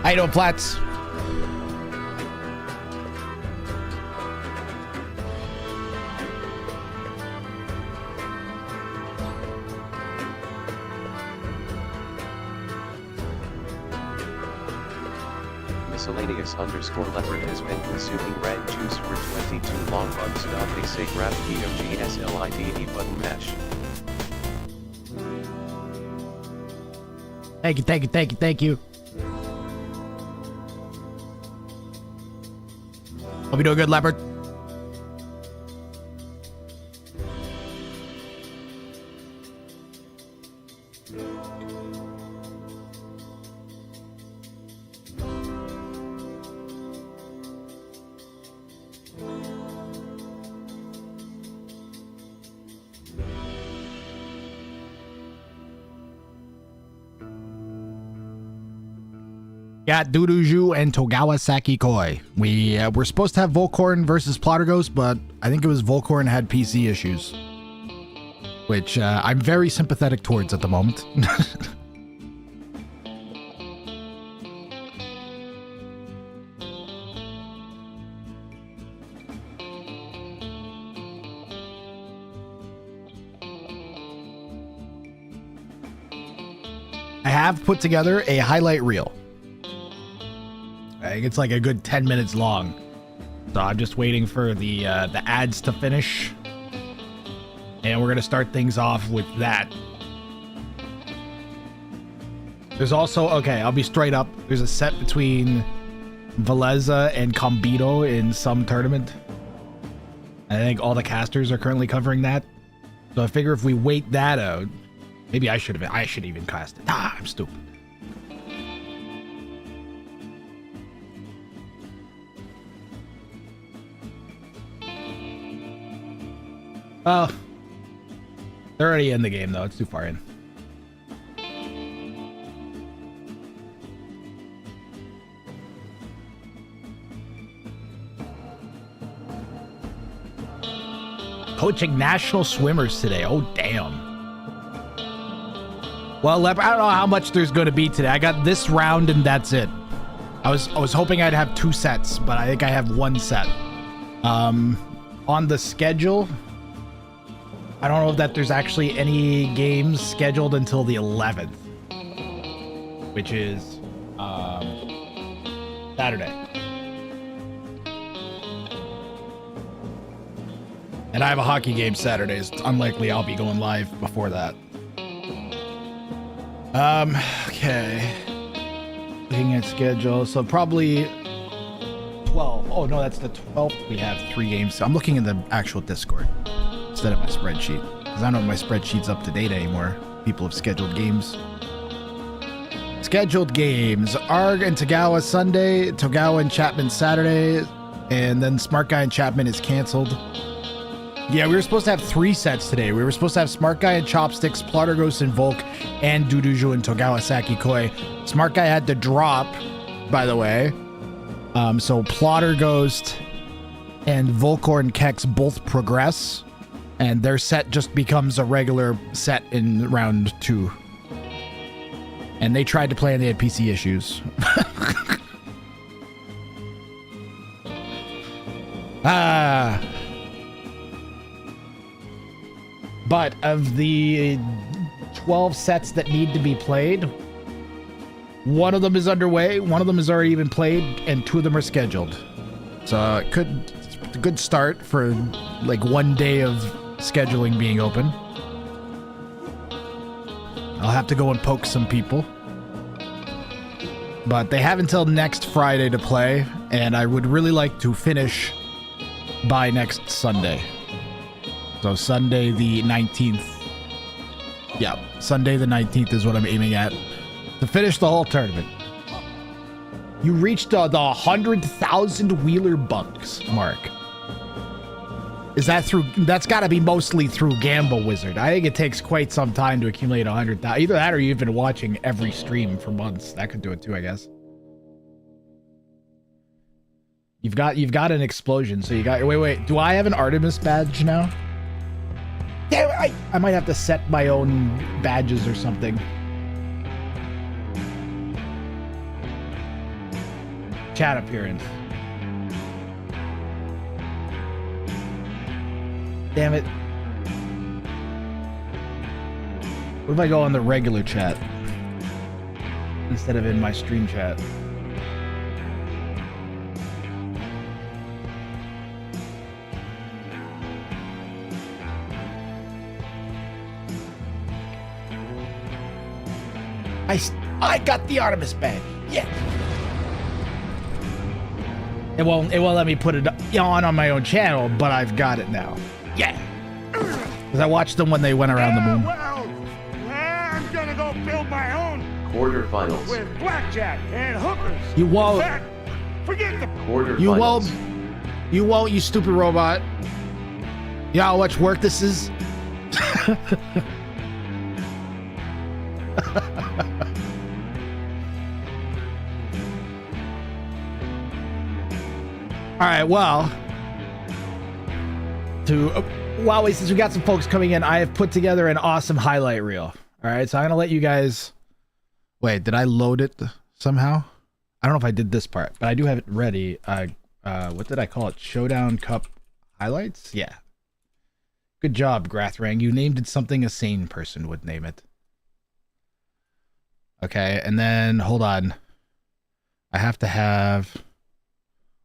How you doing, Flats? Miscellaneous _ leopard has been consuming red juice for 22 long months. They say grab POGSLIDE button mash. Thank you, thank you, thank you, thank you. Hope you doing good, Leopard. Got Duduju and Togawa Saki Koi. We're supposed to have Volcorn versus Plotterghost, but I think it was Volcorn had PC issues, which I'm very sympathetic towards at the moment. I have put together a highlight reel. I think it's like a good 10 minutes long. So I'm just waiting for the ads to finish. And we're going to start things off with that. There's also, okay, I'll be straight up. There's a set between Veleza and Combito in some tournament. I think all the casters are currently covering that. So I figure if we wait that out, maybe I should even cast it. I'm stupid. Oh, they're already in the game though. It's too far in. Coaching national swimmers today. Oh, damn. Well, I don't know how much there's going to be today. I got this round and that's it. I was hoping I'd have 2 sets, but I think I have 1 set. On the schedule, I don't know if that there's actually any games scheduled until the 11th, which is Saturday. And I have a hockey game Saturdays. It's unlikely I'll be going live before that. Okay. Looking at schedule, so probably 12. Oh no, that's the 12th. We have 3 games. I'm looking in the actual Discord instead of my spreadsheet, because I don't know if my spreadsheet's up to date anymore. People have scheduled games. Scheduled games. Arg and Togawa Sunday, Togawa and Chapman Saturday, and then Smart Guy and Chapman is canceled. Yeah, we were supposed to have 3 sets today. We were supposed to have Smart Guy and Chopsticks, Plotter Ghost and Volk, and Duduju and Togawa Koi. Smart Guy had to drop, by the way. So Plotter Ghost and Volkorn Kex both progress, and their set just becomes a regular set in round 2. And they tried to play and they had PC issues. But of the 12 sets that need to be played, one of them is underway, one of them has already been played, and 2 of them are scheduled. So it's a good start for like 1 day of scheduling being open. I'll have to go and poke some people. But they have until next Friday to play, and I would really like to finish by next Sunday. So Sunday the 19th. Yeah, Sunday the 19th is what I'm aiming at to finish the whole tournament. You reached the 100,000 wheeler bucks mark. Is that through? That's got to be mostly through Gamble Wizard. I think it takes quite some time to accumulate 100,000. Either that or you've been watching every stream for months. That could do it too, I guess. You've got an explosion. So you got. Wait. Do I have an Artemis badge now? Yeah, I might have to set my own badges or something. Chat appearance. Damn it. What if I go on the regular chat instead of in my stream chat? I got the Artemis badge. Yeah. It won't let me put it on my own channel, but I've got it now. Yeah. Because I watched them when they went around the moon. Well, I'm gonna go build my own Quarterfinals. with blackjack and hookers. You won't. In fact, forget the Quarterfinals. You won't. You won't, you stupid robot. You know how much work this is? All right, well, since we got some folks coming in, I have put together an awesome highlight reel. All right, so I'm gonna let you guys. Wait, did I load it somehow? I don't know if I did this part, but I do have it ready. What did I call it? Showdown Cup highlights? Yeah. Good job, Grathrang. You named it something a sane person would name it. Okay, and then hold on. I have to have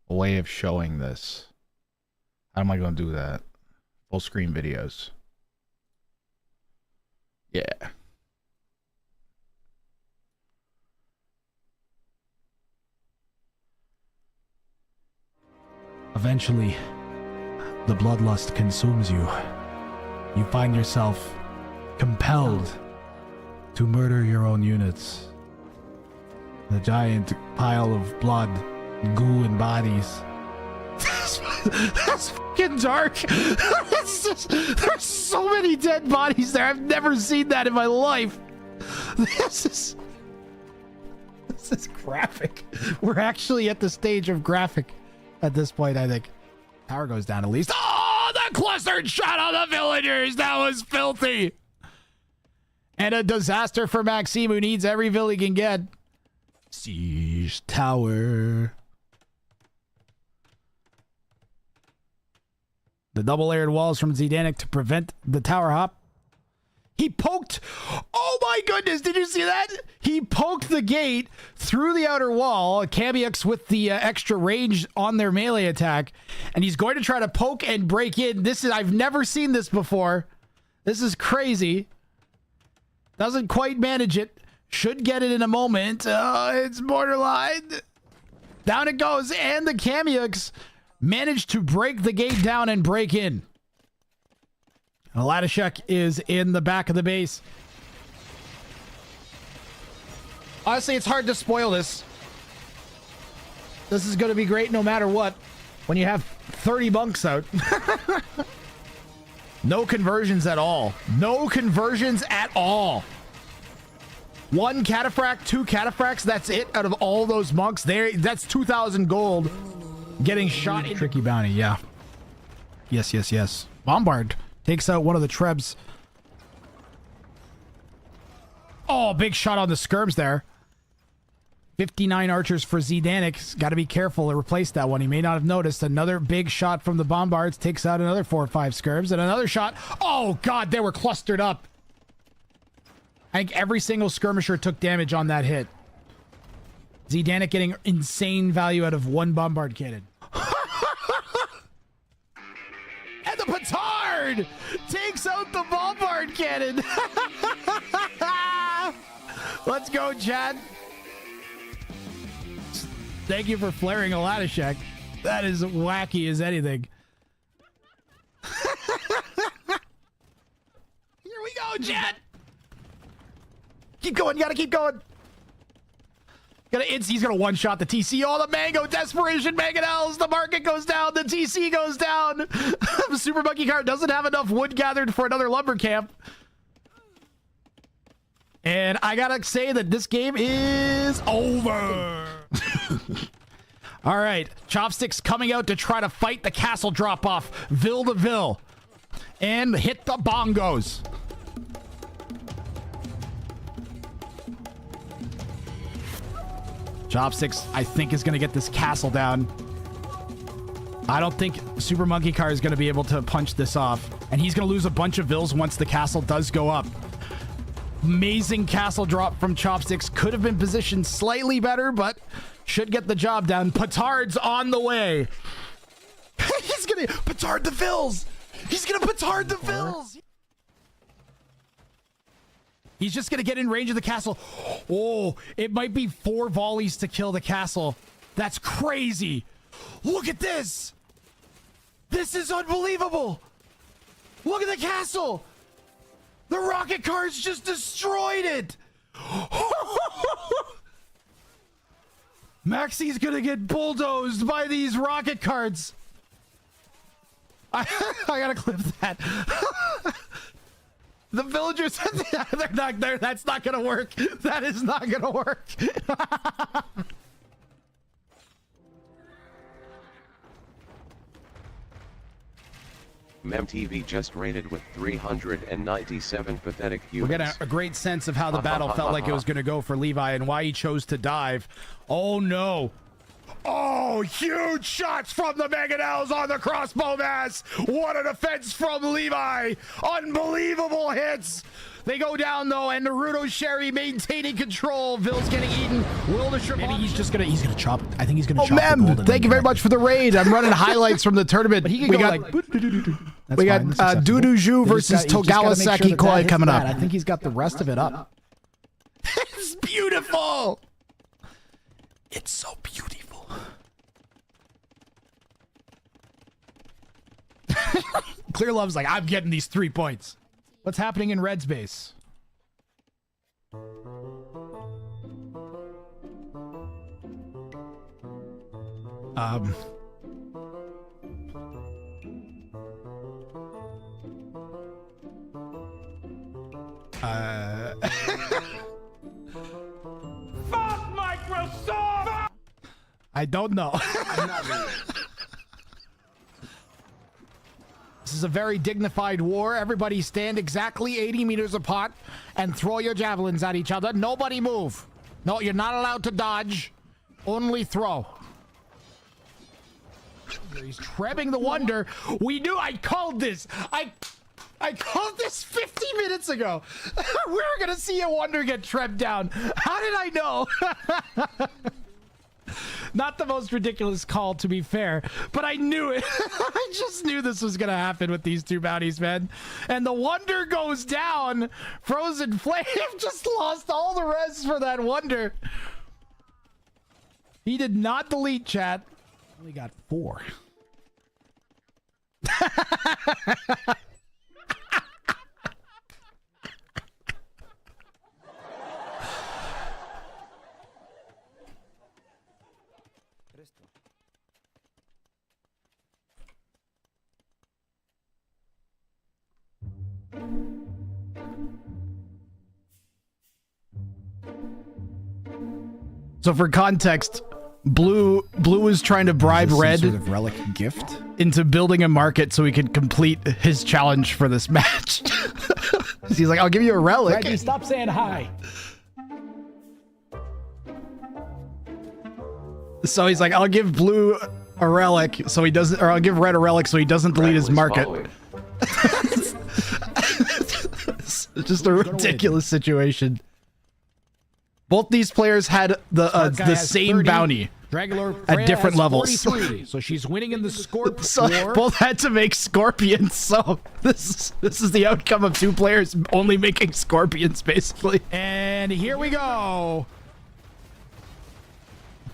a way of showing this. How am I going to do that? Full screen videos. Yeah. Eventually, the bloodlust consumes you. You find yourself compelled to murder your own units. The giant pile of blood, goo, and bodies. That's fucking dark. There's so many dead bodies there. I've never seen that in my life. This is graphic. We're actually at the stage of graphic at this point, I think. Power goes down at least. Oh, the clustered shot on the villagers. That was filthy. And a disaster for Maxime, who needs every vill he can get. Siege tower. The double-layered walls from Zidanic to prevent the tower hop. He poked. Oh my goodness, did you see that? He poked the gate through the outer wall. Cameox with the extra range on their melee attack. And he's going to try to poke and break in. I've never seen this before. This is crazy. Doesn't quite manage it. Should get it in a moment. It's borderline. Down it goes. And the Cameox managed to break the gate down and break in. Ladashek is in the back of the base. Honestly, it's hard to spoil this. This is going to be great no matter what when you have 30 bunks out. No conversions at all. No conversions at all. 1 cataphract, 2 cataphracts. That's it out of all those monks. There, that's 2,000 gold getting shot in. Tricky bounty, yeah. Yes, yes, yes. Bombard takes out one of the trebs. Oh, big shot on the skirms there. 59 archers for Zdanik. Got to be careful to replace that one. He may not have noticed. Another big shot from the bombards takes out another 4 or 5 skirms, and another shot. Oh god, they were clustered up. I think every single skirmisher took damage on that hit. Zdanik getting insane value out of 1 bombard cannon. And the petard takes out the bombard cannon. Let's go, Chad. Thank you for flaring a Latishek. That is wacky as anything. Here we go, Chad. Keep going. You gotta keep going. He's gonna one-shot the TC. Oh, the Mango Desperation Mangonels. The market goes down. The TC goes down. The Super Monkey Cart doesn't have enough wood gathered for another lumber camp. And I gotta say that this game is over. All right, Chopsticks coming out to try to fight the castle drop-off, Ville to Ville, and hit the bongos. Chopsticks, I think, is going to get this castle down. I don't think Super Monkey Car is going to be able to punch this off, and he's going to lose a bunch of Villes once the castle does go up. Amazing castle drop from Chopsticks. Could have been positioned slightly better, but should get the job done. Petard's on the way. He's gonna petard the Villes. He's gonna petard the Villes. He's just gonna get in range of the castle. Oh, it might be 4 volleys to kill the castle. That's crazy. Look at this. This is unbelievable. Look at the castle. The rocket cars just destroyed it. Maxi's gonna get bulldozed by these rocket cards. I gotta clip that. The villagers, they're not there. That's not gonna work. That is not gonna work. MemTV just rated with 397 pathetic humans. We're getting a great sense of how the battle felt like it was going to go for Levi and why he chose to dive. Oh no. Oh, huge shots from the Mangonels on the crossbow mass. What a defense from Levi. Unbelievable hits. They go down though, and Naruto Sherry maintaining control. Ville's getting eaten. Will the maybe he's gonna chop. I think he's gonna chop. Oh, Mem, thank you very much for the raid. I'm running highlights from the tournament. We got Duduju versus Togawa Saki Koi coming up. I think he's got the rest of it up. It's beautiful. It's so beautiful. Clear Love's like, I'm getting these 3 points. What's happening in Red's base? Fuck Microsoft! I don't know. This is a very dignified war. Everybody stand exactly 80 meters apart and throw your javelins at each other. Nobody move. No, you're not allowed to dodge. Only throw. He's trebbing the Wonder. We knew. I called this. I called this 50 minutes ago. We were going to see a Wonder get trebbed down. How did I know? Not the most ridiculous call, to be fair, but I knew it. I just knew this was going to happen with these 2 bounties, man. And the Wonder goes down. Frozen Flame just lost all the res for that Wonder. He did not delete, chat. Only got 4. So for context, Blue was trying to bribe Red Sort of relic gift. into building a market so he could complete his challenge for this match. He's like, I'll give you a relic. Reggie, stop saying hi. So he's like, I'll give Blue a relic so he doesn't, or I'll give Red a relic so he doesn't delete his market. It's just a ridiculous situation. Both these players had the same 30. bounty Regular at different levels. 43, so she's winning in the Scorp So war. both had to make scorpions. So this is the outcome of two players only making scorpions, basically. And here we go.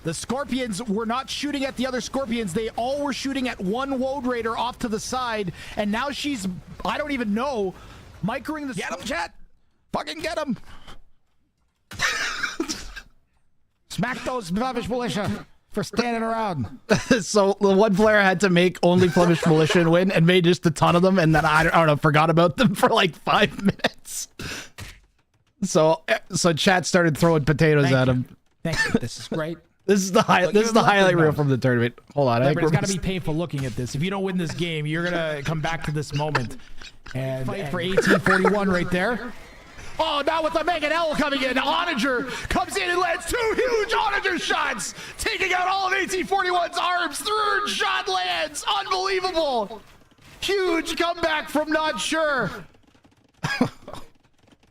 The Scorpions were not shooting at the other Scorpions. They all were shooting at one Woad Raider off to the side. And now she's, I don't even know, microing the... Get him, chat! Fucking get him! Smack those Flemish militia for standing around. So the one player had to make only Flemish militia and win, and made just a ton of them, and then I don't know, forgot about them for like 5 minutes. So chat started throwing potatoes at him. Thank you. This is great. This is the highlight reel from the tournament. Hold on, It's got to be painful looking at this. If you don't win this game, you're gonna come back to this moment and fight for 1841 right there. Oh, now with the Mega L coming in, Onager comes in and lands 2 huge Onager shots, taking out all of 1841's arms. Third shot lands, unbelievable. Huge comeback from Not Sure.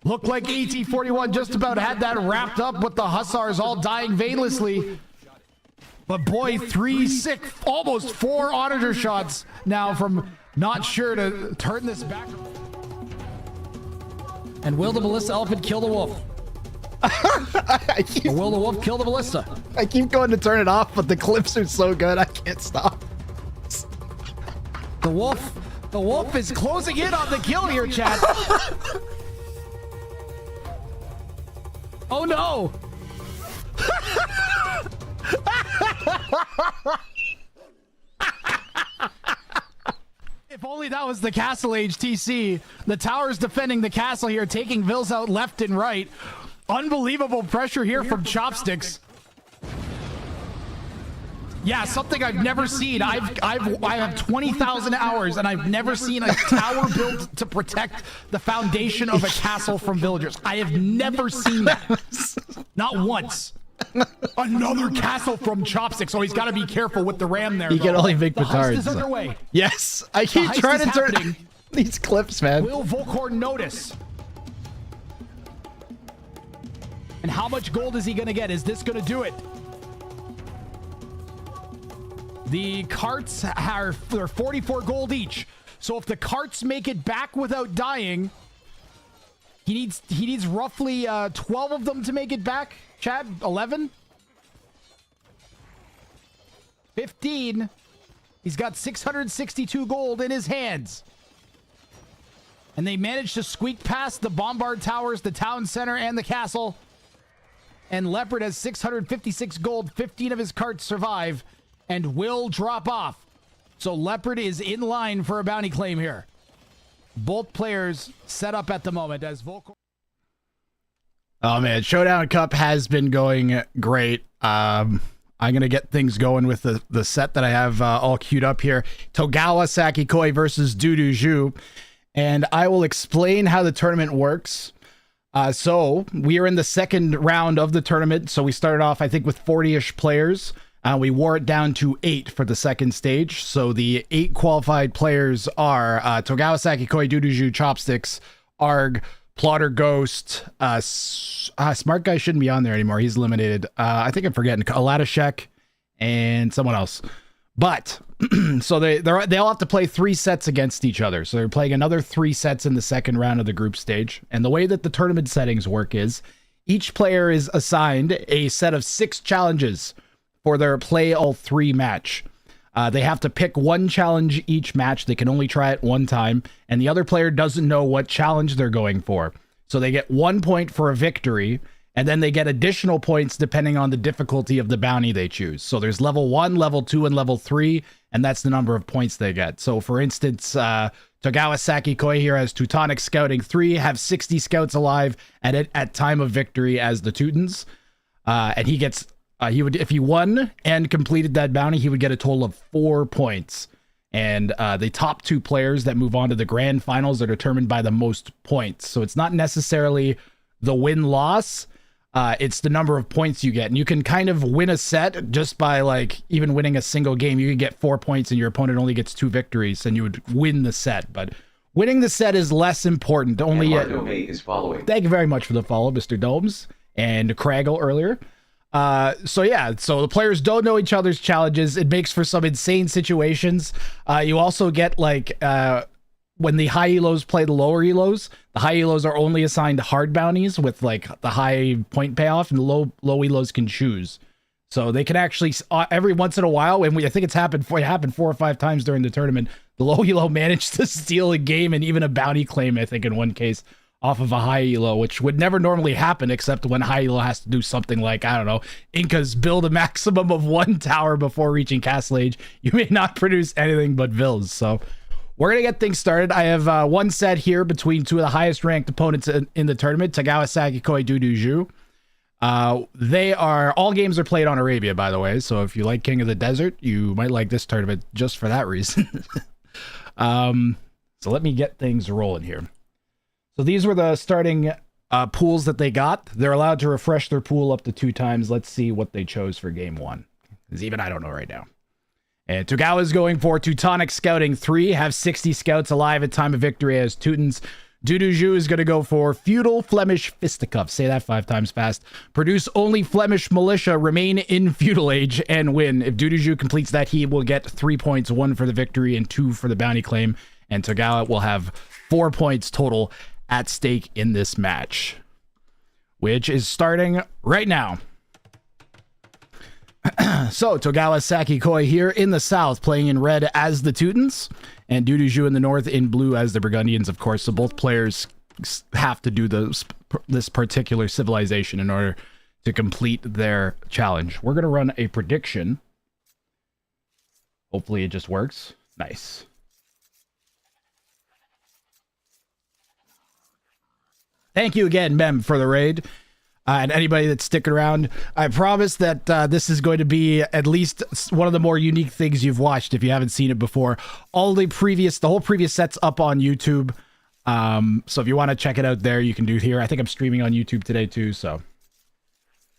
Looked like 1841 just about had that wrapped up with the Hussars all dying vainlessly. But boy, 3, 6, almost 4 Onager shots now from Not Sure to turn this back. And will the Ballista Elephant kill the wolf? Or will the wolf kill the Ballista? I keep going to turn it off, but the clips are so good I can't stop. The wolf is closing in on the kill here, chat. Oh no! If only that was the Castle Age TC. The tower's defending the castle here, taking Vils out left and right. Unbelievable pressure here from Chopsticks. Yeah, something I've never seen. I have 20,000 hours, and I've never seen a tower built to protect the foundation of a castle from villagers. I have never seen that. Not once. Another castle from Chopsticks, so he's got to be careful with the ram there. You can only make the heist petards. is underway. Yes, I keep heist trying is to turn happening. these clips, man. Will Volcorn notice? And how much gold is he going to get? Is this going to do it? The carts are 44 gold each. So if the carts make it back without dying, he needs roughly 12 of them to make it back. Chad, 11? 15. He's got 662 gold in his hands. And they managed to squeak past the Bombard Towers, the town center, and the castle. And Leopard has 656 gold. 15 of his carts survive and will drop off. So Leopard is in line for a bounty claim here. Both players set up at the moment as Volcorn. Oh man, Showdown Cup has been going great. I'm gonna get things going with the set that I have all queued up here. Togawa Sakikoi versus Dudu Zhu, and I will explain how the tournament works. So we are in the second round of the tournament. So we started off, I think, with 40-ish players. We wore it down to 8 for the second stage. So the 8 qualified players are Togawa Sakikoi, Dudu Zhu, Chopsticks, Arg, Plotter Ghost, Smart Guy shouldn't be on there anymore. He's eliminated. I think I'm forgetting Aladashek and someone else. But so they all have to play 3 sets against each other. So they're playing another 3 sets in the second round of the group stage. And the way that the tournament settings work is each player is assigned a set of 6 challenges for their play all 3 match. They have to pick 1 challenge each match. They can only try it 1 time, and the other player doesn't know what challenge they're going for. So they get 1 point for a victory, and then they get additional points depending on the difficulty of the bounty they choose. So there's level 1, level 2, and level 3, and that's the number of points they get. So for instance, Togawa Sakikoi here has Teutonic Scouting 3, have 60 scouts alive at time of victory as the Teutons, and he gets He would, if he won and completed that bounty, he would get a total of 4 points. And the top 2 players that move on to the grand finals are determined by the most points. So it's not necessarily the win-loss. It's the number of points you get. And you can kind of win a set just by like even winning a single game. You can get 4 points and your opponent only gets 2 victories and you would win the set. But winning the set is less important. Only is following. Thank you very much for the follow, Mr. Domes and Craggle earlier. So the players don't know each other's challenges. It makes for some insane situations. You also get like when the high elos play the lower elos, the high elos are only assigned hard bounties with like the high point payoff, and the low elos can choose. So they can actually every once in a while, and I think it happened 4 or 5 times during the tournament. The low elo managed to steal a game and even a bounty claim, I think in one case, off of a high elo, which would never normally happen except when high elo has to do something like, I don't know, Incas build a maximum of 1 tower before reaching Castle Age. You may not produce anything but vills. So we're going to get things started. I have one set here between 2 of the highest ranked opponents in the tournament, Tagawa Sakikoi, Dudu Zhu. They are, all games are played on Arabia, by the way. So if you like King of the Desert, you might like this tournament just for that reason. So let me get things rolling here. So these were the starting pools that they got. They're allowed to refresh their pool up to 2 times. Let's see what they chose for game 1. Because even I don't know right now. And Togawa is going for Teutonic Scouting 3. Have 60 scouts alive at time of victory as Teutons. Dudu Zhu is going to go for Feudal Flemish Fisticuffs. Say that 5 times fast. Produce only Flemish militia, remain in feudal age, and win. If Dudu Zhu completes that, he will get 3 points, 1 for the victory and 2 for the bounty claim. And Togawa will have 4 points total at stake in this match, which is starting right now. So Togawa Sakikoi here in the south, playing in red as the Teutons, and Dudu Zhu in the north in blue as the Burgundians, of course. So both players have to do this particular civilization in order to complete their challenge. We're going to run a prediction. Hopefully it just works. Nice. Thank you again, Mem, for the raid. And anybody that's sticking around, I promise that this is going to be at least one of the more unique things you've watched if you haven't seen it before. The whole previous set's up on YouTube. So if you want to check it out there, you can do it here. I think I'm streaming on YouTube today too. So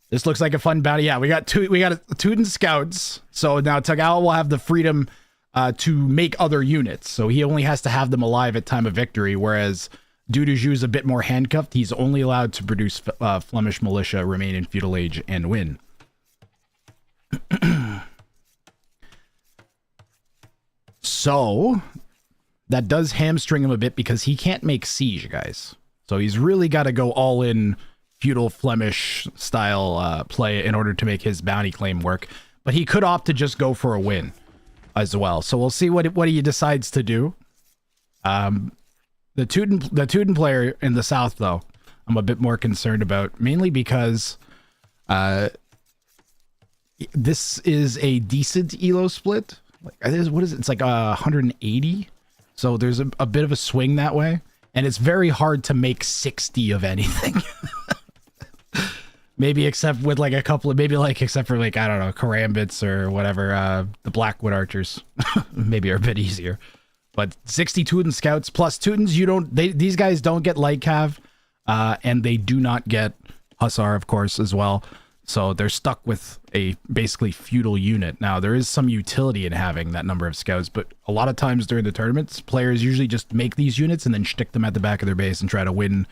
this looks like a fun bounty. Yeah, we got Teuton Scouts. So now Tagawa will have the freedom to make other units. So he only has to have them alive at time of victory, whereas Dudu Zhu is a bit more handcuffed. He's only allowed to produce Flemish militia, remain in feudal age, and win. So that does hamstring him a bit because he can't make siege, guys. So he's really got to go all in feudal Flemish style play in order to make his bounty claim work. But he could opt to just go for a win as well. So we'll see what he decides to do. The Teuton player in the south, though, I'm a bit more concerned about, mainly because this is a decent elo split. What is it? It's like 180. So there's a bit of a swing that way, and it's very hard to make 60 of anything. Maybe except with like a couple of, except for like, I don't know, Karambits or whatever, the Blackwood Archers maybe are a bit easier. But 60 Teuton Scouts plus Teutons, these guys don't get light cav, and they do not get Hussar, of course, as well. So they're stuck with a basically feudal unit. Now, there is some utility in having that number of scouts, but a lot of times during the tournaments, players usually just make these units and then stick them at the back of their base and try to win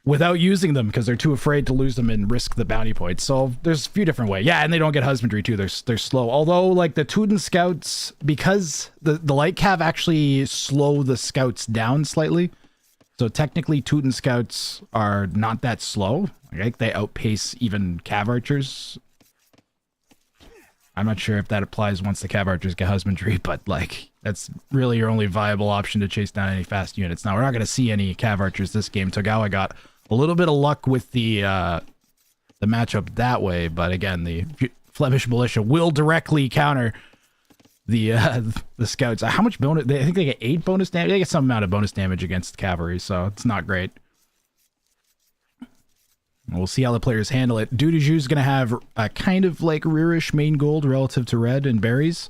without using them because they're too afraid to lose them and risk the bounty points. So there's a few different ways. Yeah, and they don't get husbandry too. They're slow. Although like the Teuton Scouts, because the light cav actually slow the scouts down slightly. So technically Teuton Scouts are not that slow. Like they outpace even cav archers. I'm not sure if that applies once the cav archers get husbandry, but like that's really your only viable option to chase down any fast units. Now we're not going to see any cav archers this game. Togawa got a little bit of luck with the matchup that way, but again, the Flemish militia will directly counter the scouts. How much bonus? I think they get 8 bonus damage. They get some amount of bonus damage against cavalry, so it's not great. We'll see how the players handle it. Duduju's going to have a kind of like rearish main gold relative to red and berries.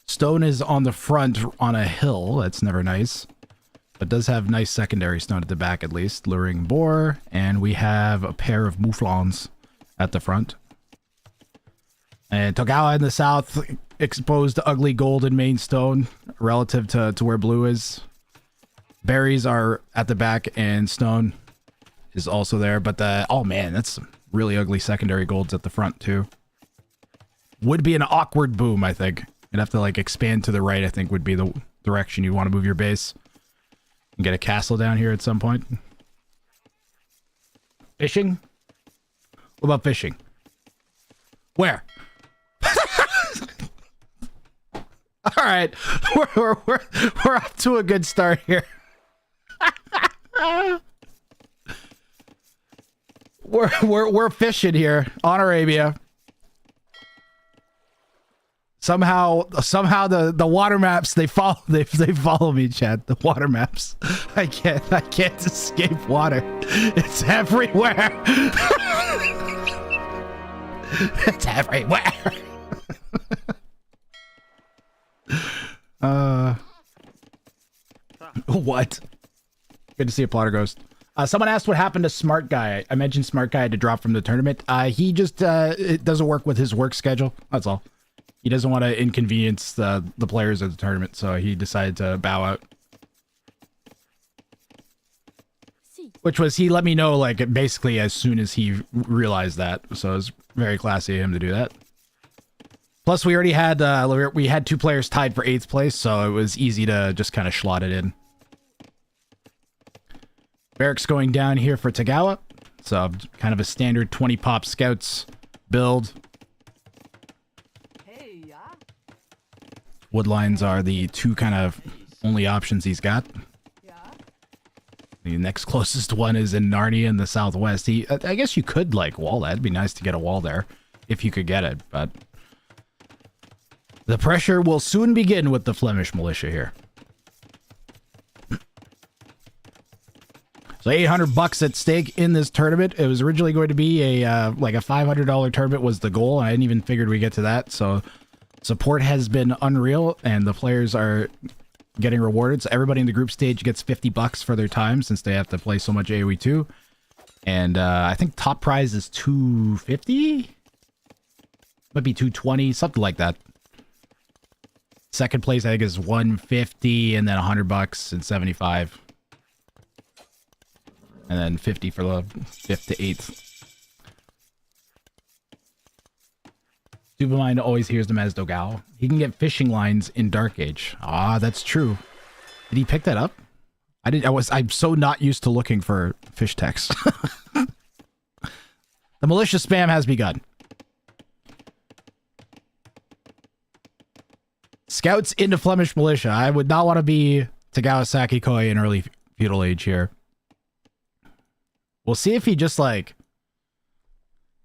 Stone is on the front on a hill. That's never nice. But does have nice secondary stone at the back at least. Luring boar. And we have a pair of mouflons at the front. And Togawa in the south exposed to ugly gold and main stone relative to where blue is. Berries are at the back and stone is also there. But oh man, that's really ugly secondary golds at the front too. Would be an awkward boom, I think. You'd have to like expand to the right, I think would be the direction you want to move your base. And get a castle down here at some point. Fishing? What about fishing? Where? All right, we're off to a good start here. we're fishing here on Arabia. Somehow the water maps they follow me, Chad. The water maps. I can't escape water. It's everywhere. It's everywhere. What? Good to see a plotter ghost. Someone asked what happened to Smart Guy. I mentioned Smart Guy had to drop from the tournament. He just it doesn't work with his work schedule. That's all. He doesn't want to inconvenience the players of the tournament, so he decided to bow out. Which was, he let me know, like, basically as soon as he realized that. So it was very classy of him to do that. Plus, we already had, we had 2 players tied for 8th place, so it was easy to just kind of slot it in. Barracks going down here for Togawa. So, kind of a standard 20 pop scouts build. Woodlines are the 2 kind of only options he's got. The next closest one is in Narnia in the southwest. I guess you could, like, wall that. It'd be nice to get a wall there if you could get it, but the pressure will soon begin with the Flemish militia here. So $800 at stake in this tournament. It was originally going to be a like a $500 tournament was the goal. I hadn't even figured we'd get to that. So support has been unreal, and the players are getting rewarded. So everybody in the group stage gets $50 for their time since they have to play so much AoE 2. And I think top prize is $250? Might be $220, something like that. Second place I think is $150, and then $100 and $75. And then 50 for the 5th to 8th. Supermind always hears them as Dogao. He can get fishing lines in Dark Age. Ah, that's true. Did he pick that up? I'm so not used to looking for fish text. The militia spam has begun. Scouts into Flemish militia. I would not want to be Tagawasaki Koi in early feudal age here. We'll see if he just like,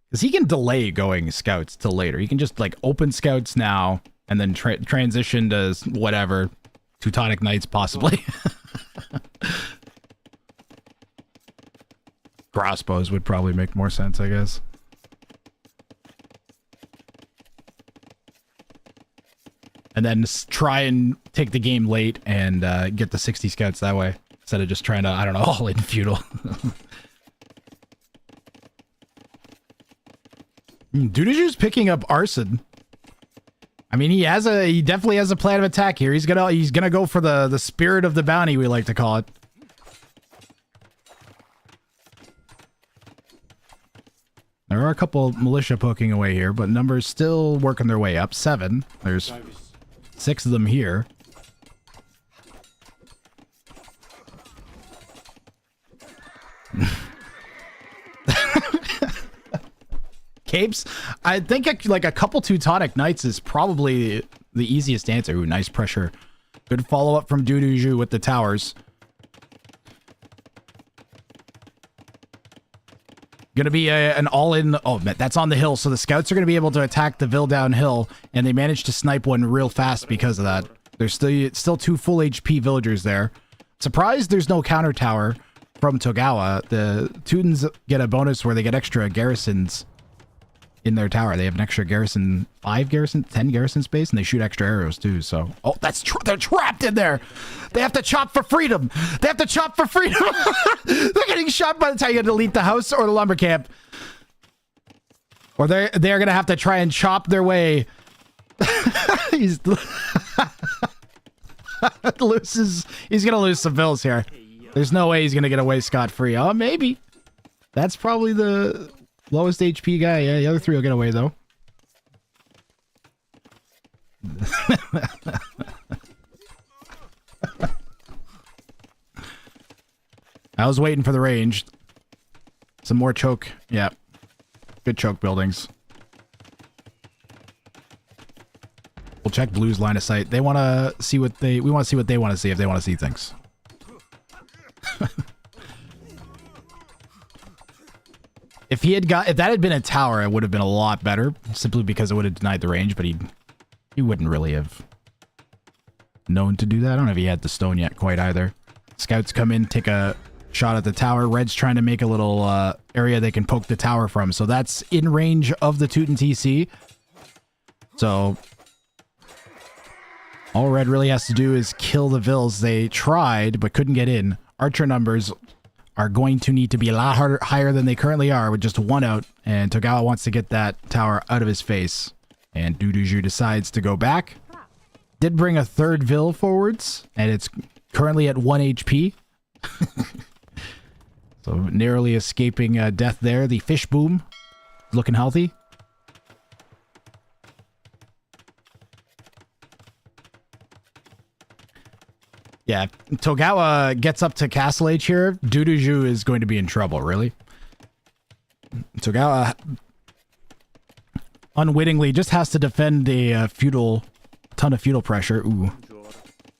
because he can delay going scouts till later. He can just like open scouts now and then transition to whatever, Teutonic Knights possibly. Crossbows would probably make more sense, I guess. And then try and take the game late and get the 60 scouts that way instead of just trying to, I don't know, all in feudal. Duduju's picking up arson. I mean, he definitely has a plan of attack here. He's gonna go for the spirit of the bounty, we like to call it. There are a couple militia poking away here, but numbers still working their way up. 7. There's 6 of them here. Capes, I think like a couple Teutonic Knights is probably the easiest answer. Ooh, nice pressure. Good follow-up from Duduju with the towers. Gonna be an all-in... Oh, that's on the hill, so the scouts are gonna be able to attack the Ville downhill, and they managed to snipe one real fast because of that. There's still 2 full HP villagers there. Surprised there's no counter tower from Togawa, the Teutons get a bonus where they get extra garrisons in their tower. They have an extra garrison, 10 garrison space, and they shoot extra arrows too. So, oh, they're trapped in there. They have to chop for freedom. They have to chop for freedom. They're getting shot by the time you delete the house or the lumber camp. Or they're going to have to try and chop their way. He's going to lose some vills here. There's no way he's going to get away scot-free. Oh, maybe. That's probably the lowest HP guy. Yeah, the other three will get away, though. I was waiting for the range. Some more choke. Yeah. Good choke buildings. We'll check Blue's line of sight. They want to see what we want to see what they want to see if they want to see things. If that had been a tower, it would have been a lot better, simply because it would have denied the range, but he wouldn't really have known to do that. I don't know if he had the stone yet quite either. Scouts come in, take a shot at the tower. Red's trying to make a little area they can poke the tower from. So that's in range of the Teuton TC. So all Red really has to do is kill the vills. They tried, but couldn't get in. Archer numbers are going to need to be a lot higher than they currently are with just one out. And Togawa wants to get that tower out of his face. And Duduju decides to go back. Did bring a third Vill forwards, and it's currently at 1 HP. So narrowly escaping death there. The fish boom looking healthy. Yeah, Togawa gets up to Castle Age here. Duduju is going to be in trouble, really. Togawa unwittingly just has to defend a ton of feudal pressure. Ooh.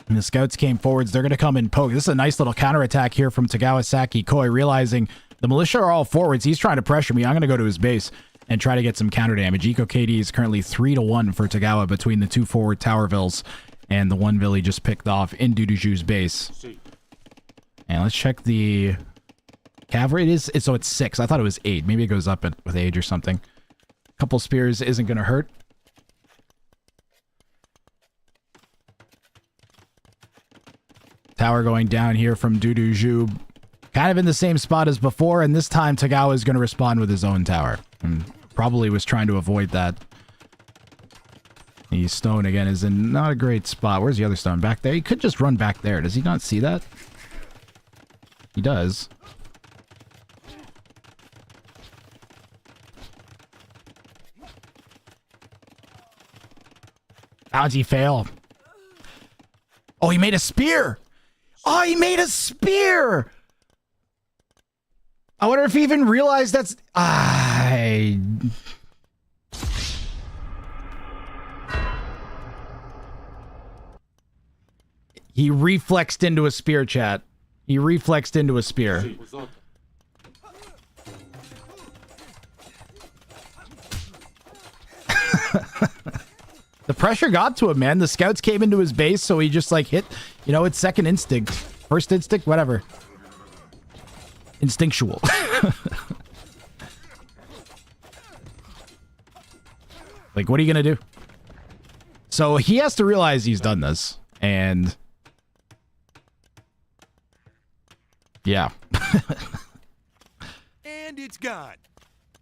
And the scouts came forwards. They're going to come and poke. This is a nice little counterattack here from Togawa Saki Koi, realizing the militia are all forwards. He's trying to pressure me. I'm going to go to his base and try to get some counter damage. Eco KD is currently 3-1 for Togawa between the two forward tower vills and the one vill he just picked off in Duduju's base. And let's check the cavalry. So it's 6. I thought it was 8. Maybe it goes up with age or something. A couple spears isn't going to hurt. Tower going down here from Duduju. Kind of in the same spot as before, and this time Togawa is going to respond with his own tower. And probably was trying to avoid that. The stone, again, is in not a great spot. Where's the other stone? Back there? He could just run back there. Does he not see that? He does. How'd he fail? Oh, he made a spear! Oh, he made a spear! I wonder if he even realized that's... He reflexed into a spear, chat. He reflexed into a spear. The pressure got to him, man. The scouts came into his base, so he just, like, hit... You know, it's second instinct. First instinct? Whatever. Instinctual. Like, what are you gonna do? So he has to realize he's done this. And... yeah. And it's gone.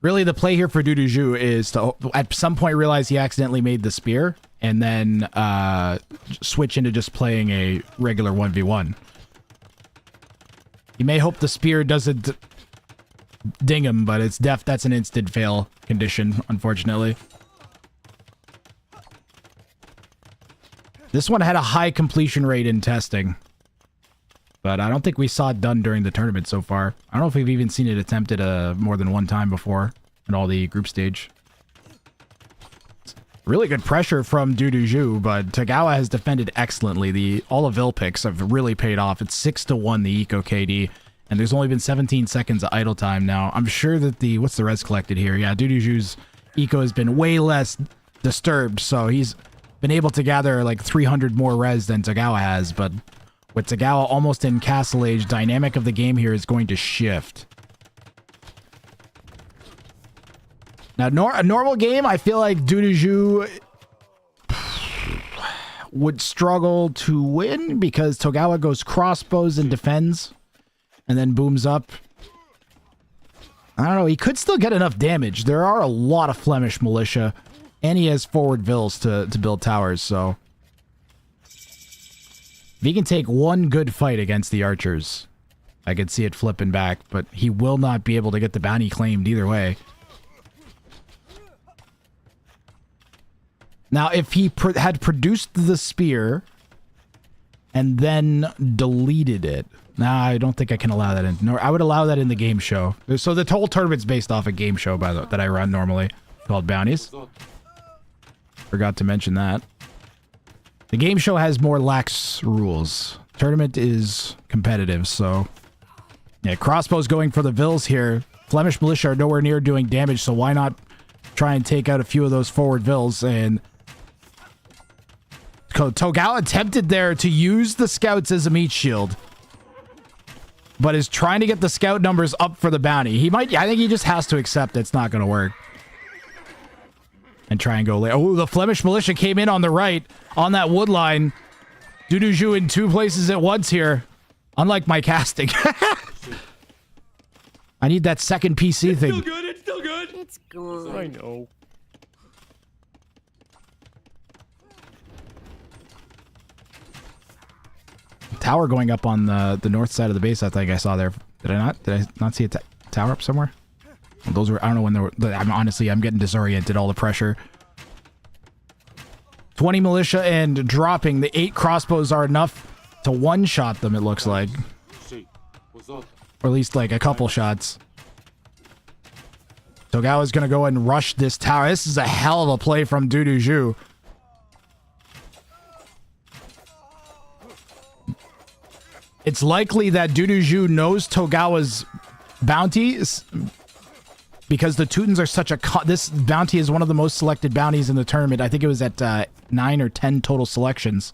Really, the play here for Duduju is to, at some point, realize he accidentally made the spear, and then switch into just playing a regular 1v1. You may hope the spear doesn't ding him, but it's that's an instant fail condition, unfortunately. This one had a high completion rate in testing, but I don't think we saw it done during the tournament so far. I don't know if we've even seen it attempted more than one time before in all the group stage. Really good pressure from Duduju, but Togawa has defended excellently. All of Vill picks have really paid off. It's 6-1 the Eco KD, and there's only been 17 seconds of idle time now. I'm sure that what's the res collected here? Yeah, Duduju's Eco has been way less disturbed, so he's been able to gather like 300 more res than Togawa has, but With Tagawa almost in Castle Age, dynamic of the game here is going to shift. Now, a normal game, I feel like Duduju would struggle to win because Togawa goes crossbows and defends and then booms up. I don't know. He could still get enough damage. There are a lot of Flemish militia and he has forward vills to build towers, so if he can take one good fight against the archers, I could see it flipping back, but he will not be able to get the bounty claimed either way. Now, if he had produced the spear and then deleted it, I don't think I can allow that in. Nor I would allow that in the game show. So the whole tournament's based off a game show that I run normally called Bounties. Forgot to mention that. The game show has more lax rules. Tournament is competitive, so yeah, crossbows going for the vills here. Flemish militia are nowhere near doing damage, so why not try and take out a few of those forward vills? And Togawa attempted there to use the scouts as a meat shield, but is trying to get the scout numbers up for the bounty. I think he just has to accept it's not going to work. And try and go late. Oh, the Flemish militia came in on the right, on that wood line. Duduju in two places at once here. Unlike my casting. I need that second PC thing. Still good, it's still good. It's good. I know. Tower going up on the north side of the base, I think I saw there. Did I not? Did I not see a tower up somewhere? Well, those were, I don't know when they were. I'm getting disoriented, all the pressure. 20 militia and dropping. The 8 crossbows are enough to one-shot them, it looks like. Or at least like a couple shots. Togawa's gonna go and rush this tower. This is a hell of a play from Duduju. It's likely that Duduju knows Togawa's bounty because the Teutons are such a... This bounty is one of the most selected bounties in the tournament. I think it was at 9 or 10 total selections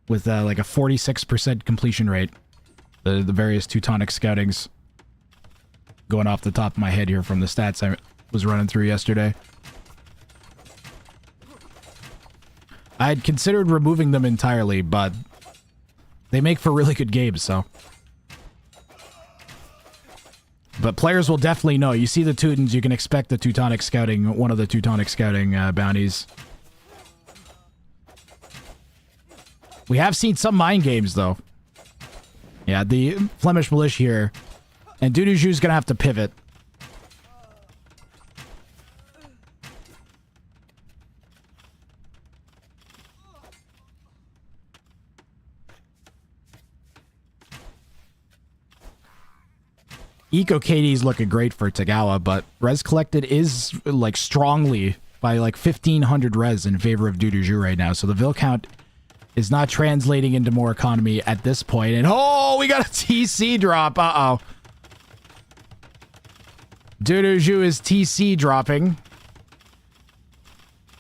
with like a 46% completion rate. The various Teutonic scoutings. Going off the top of my head here from the stats I was running through yesterday. I had considered removing them entirely, but they make for really good games, so... But players will definitely know. You see the Teutons, you can expect the Teutonic scouting, one of the Teutonic scouting bounties. We have seen some mind games, though. Yeah, the Flemish militia here. And Duduju's gonna have to pivot. Eco KD's looking great for Tagawa, but res collected is like strongly by like 1,500 res in favor of Duduju right now. So the Vil count is not translating into more economy at this point. And oh, we got a TC drop. Uh-oh. Duduju is TC dropping.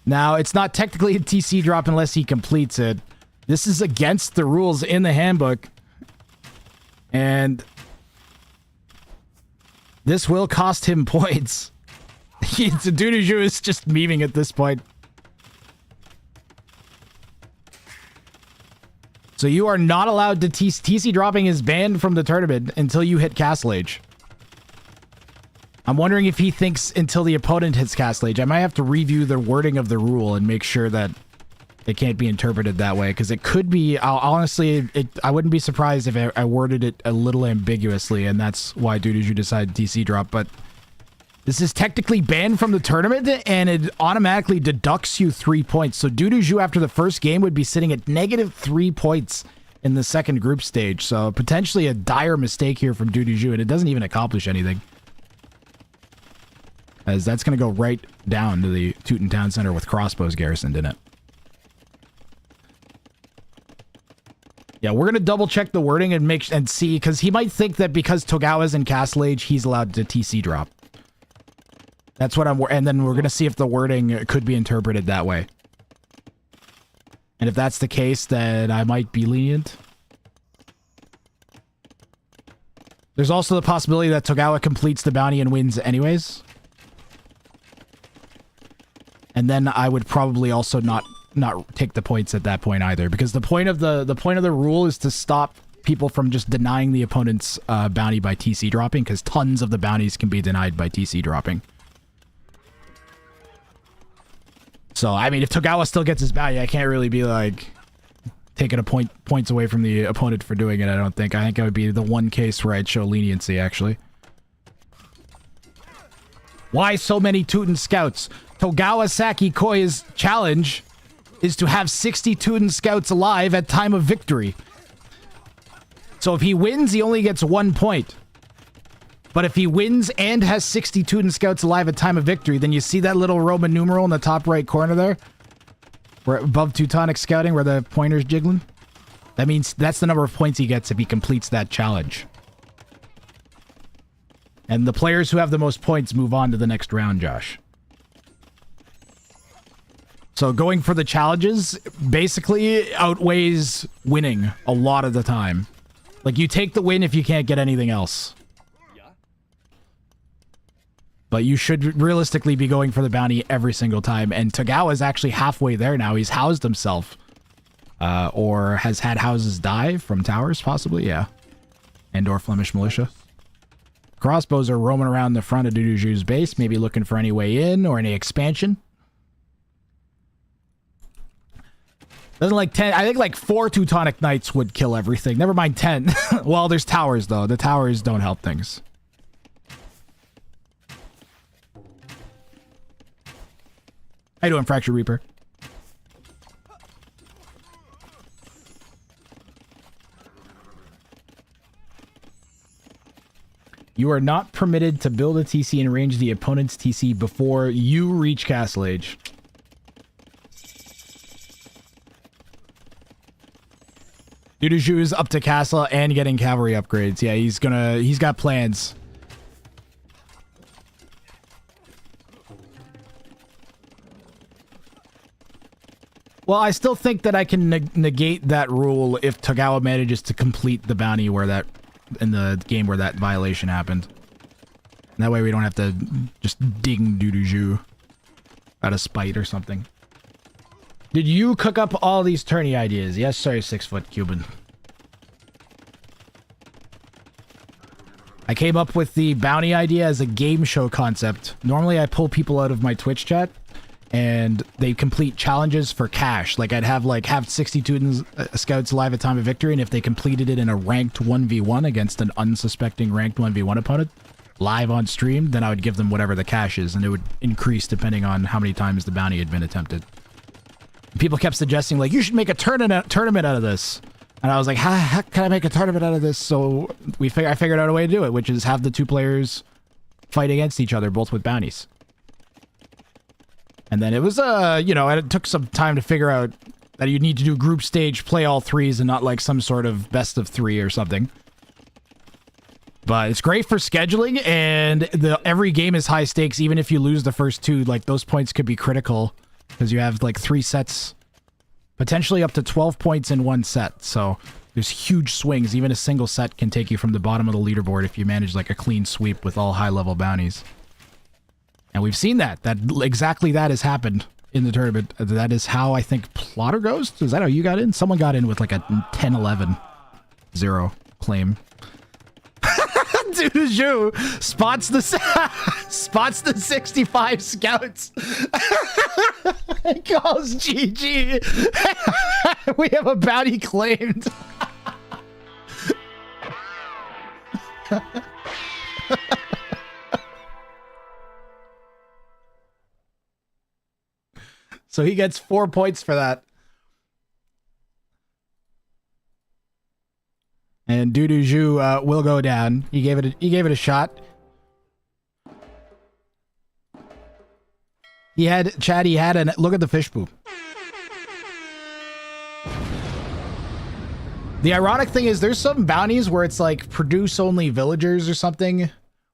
Now, it's not technically a TC drop unless he completes it. This is against the rules in the handbook. And this will cost him points. Duduju is just memeing at this point. So you are not allowed to TC dropping is banned from the tournament until you hit Castle Age. I'm wondering if he thinks until the opponent hits Castle Age. I might have to review the wording of the rule and make sure that it can't be interpreted that way, because it could be, honestly, I wouldn't be surprised if I worded it a little ambiguously, and that's why Duduju decided TC drop, but this is technically banned from the tournament, and it automatically deducts you 3 points. So Duduju, after the first game, would be sitting at -3 points in the second group stage, so potentially a dire mistake here from Duduju, and it doesn't even accomplish anything, as that's going to go right down to the Teuton Town Center with crossbows garrisoned in it. Yeah, we're going to double check the wording and see, because he might think that because Togawa's in Castle Age, he's allowed to TC drop. That's what and then we're going to see if the wording could be interpreted that way. And if that's the case, then I might be lenient. There's also the possibility that Togawa completes the bounty and wins anyways. And then I would probably also not take the points at that point either, because the point of the rule is to stop people from just denying the opponent's bounty by TC dropping, because tons of the bounties can be denied by TC dropping. So I mean, if Togawa still gets his bounty, I can't really be like taking points away from the opponent for doing it. I don't think. I think it would be the one case where I'd show leniency, actually. Why so many Tuten scouts? Togawa Saki Koi's challenge is to have 60 Tuten scouts alive at time of victory. So if he wins, he only gets 1 point. But if he wins and has 60 Tuten scouts alive at time of victory, then you see that little Roman numeral in the top right corner there? Where above Teutonic scouting, where the pointer's jiggling? That means that's the number of points he gets if he completes that challenge. And the players who have the most points move on to the next round, Josh. So going for the challenges basically outweighs winning a lot of the time. Like, you take the win if you can't get anything else. But you should realistically be going for the bounty every single time. And Togawa's actually halfway there now. He's housed himself. Or has had houses die from towers, possibly. Yeah. And/or Flemish militia. Crossbows are roaming around the front of Duduju's base, maybe looking for any way in or any expansion. Doesn't like 10. I think like 4 Teutonic Knights would kill everything. Never mind 10. Well, there's towers, though. The towers don't help things. How you doing, Fracture Reaper? You are not permitted to build a TC and range the opponent's TC before you reach Castle Age. Duduju is up to castle and getting cavalry upgrades. Yeah, he's got plans. Well, I still think that I can negate that rule if Togawa manages to complete the bounty where that, in the game where that violation happened. And that way we don't have to just ding Duduju out of spite or something. Did you cook up all these tourney ideas? Yes, sorry, 6-foot Cuban. I came up with the bounty idea as a game show concept. Normally I pull people out of my Twitch chat and they complete challenges for cash. Like I'd have 60 Teuton scouts live at time of victory, and if they completed it in a ranked 1v1 against an unsuspecting ranked 1v1 opponent live on stream, then I would give them whatever the cash is, and it would increase depending on how many times the bounty had been attempted. People kept suggesting, like, you should make a tournament out of this. And I was like, how can I make a tournament out of this? So I figured out a way to do it, which is have the two players fight against each other, both with bounties. And then it was, you know, it took some time to figure out that you need to do group stage, play all threes, and not like some sort of best of 3 or something. But it's great for scheduling, and every game is high stakes. Even if you lose the first 2, like, those points could be critical. Because you have like 3 sets, potentially up to 12 points in 1 set. So there's huge swings. Even a single set can take you from the bottom of the leaderboard if you manage like a clean sweep with all high-level bounties. And we've seen that. Exactly that has happened in the tournament. That is how I think Plotter goes. Is that how you got in? Someone got in with like a 10-11-0 claim. Duduju spots the 65 scouts. He calls GG. We have a bounty claimed. So he gets 4 points for that. And Duduju will go down. He gave it a shot. He had look at the fish poop. The ironic thing is there's some bounties where it's like produce only villagers or something,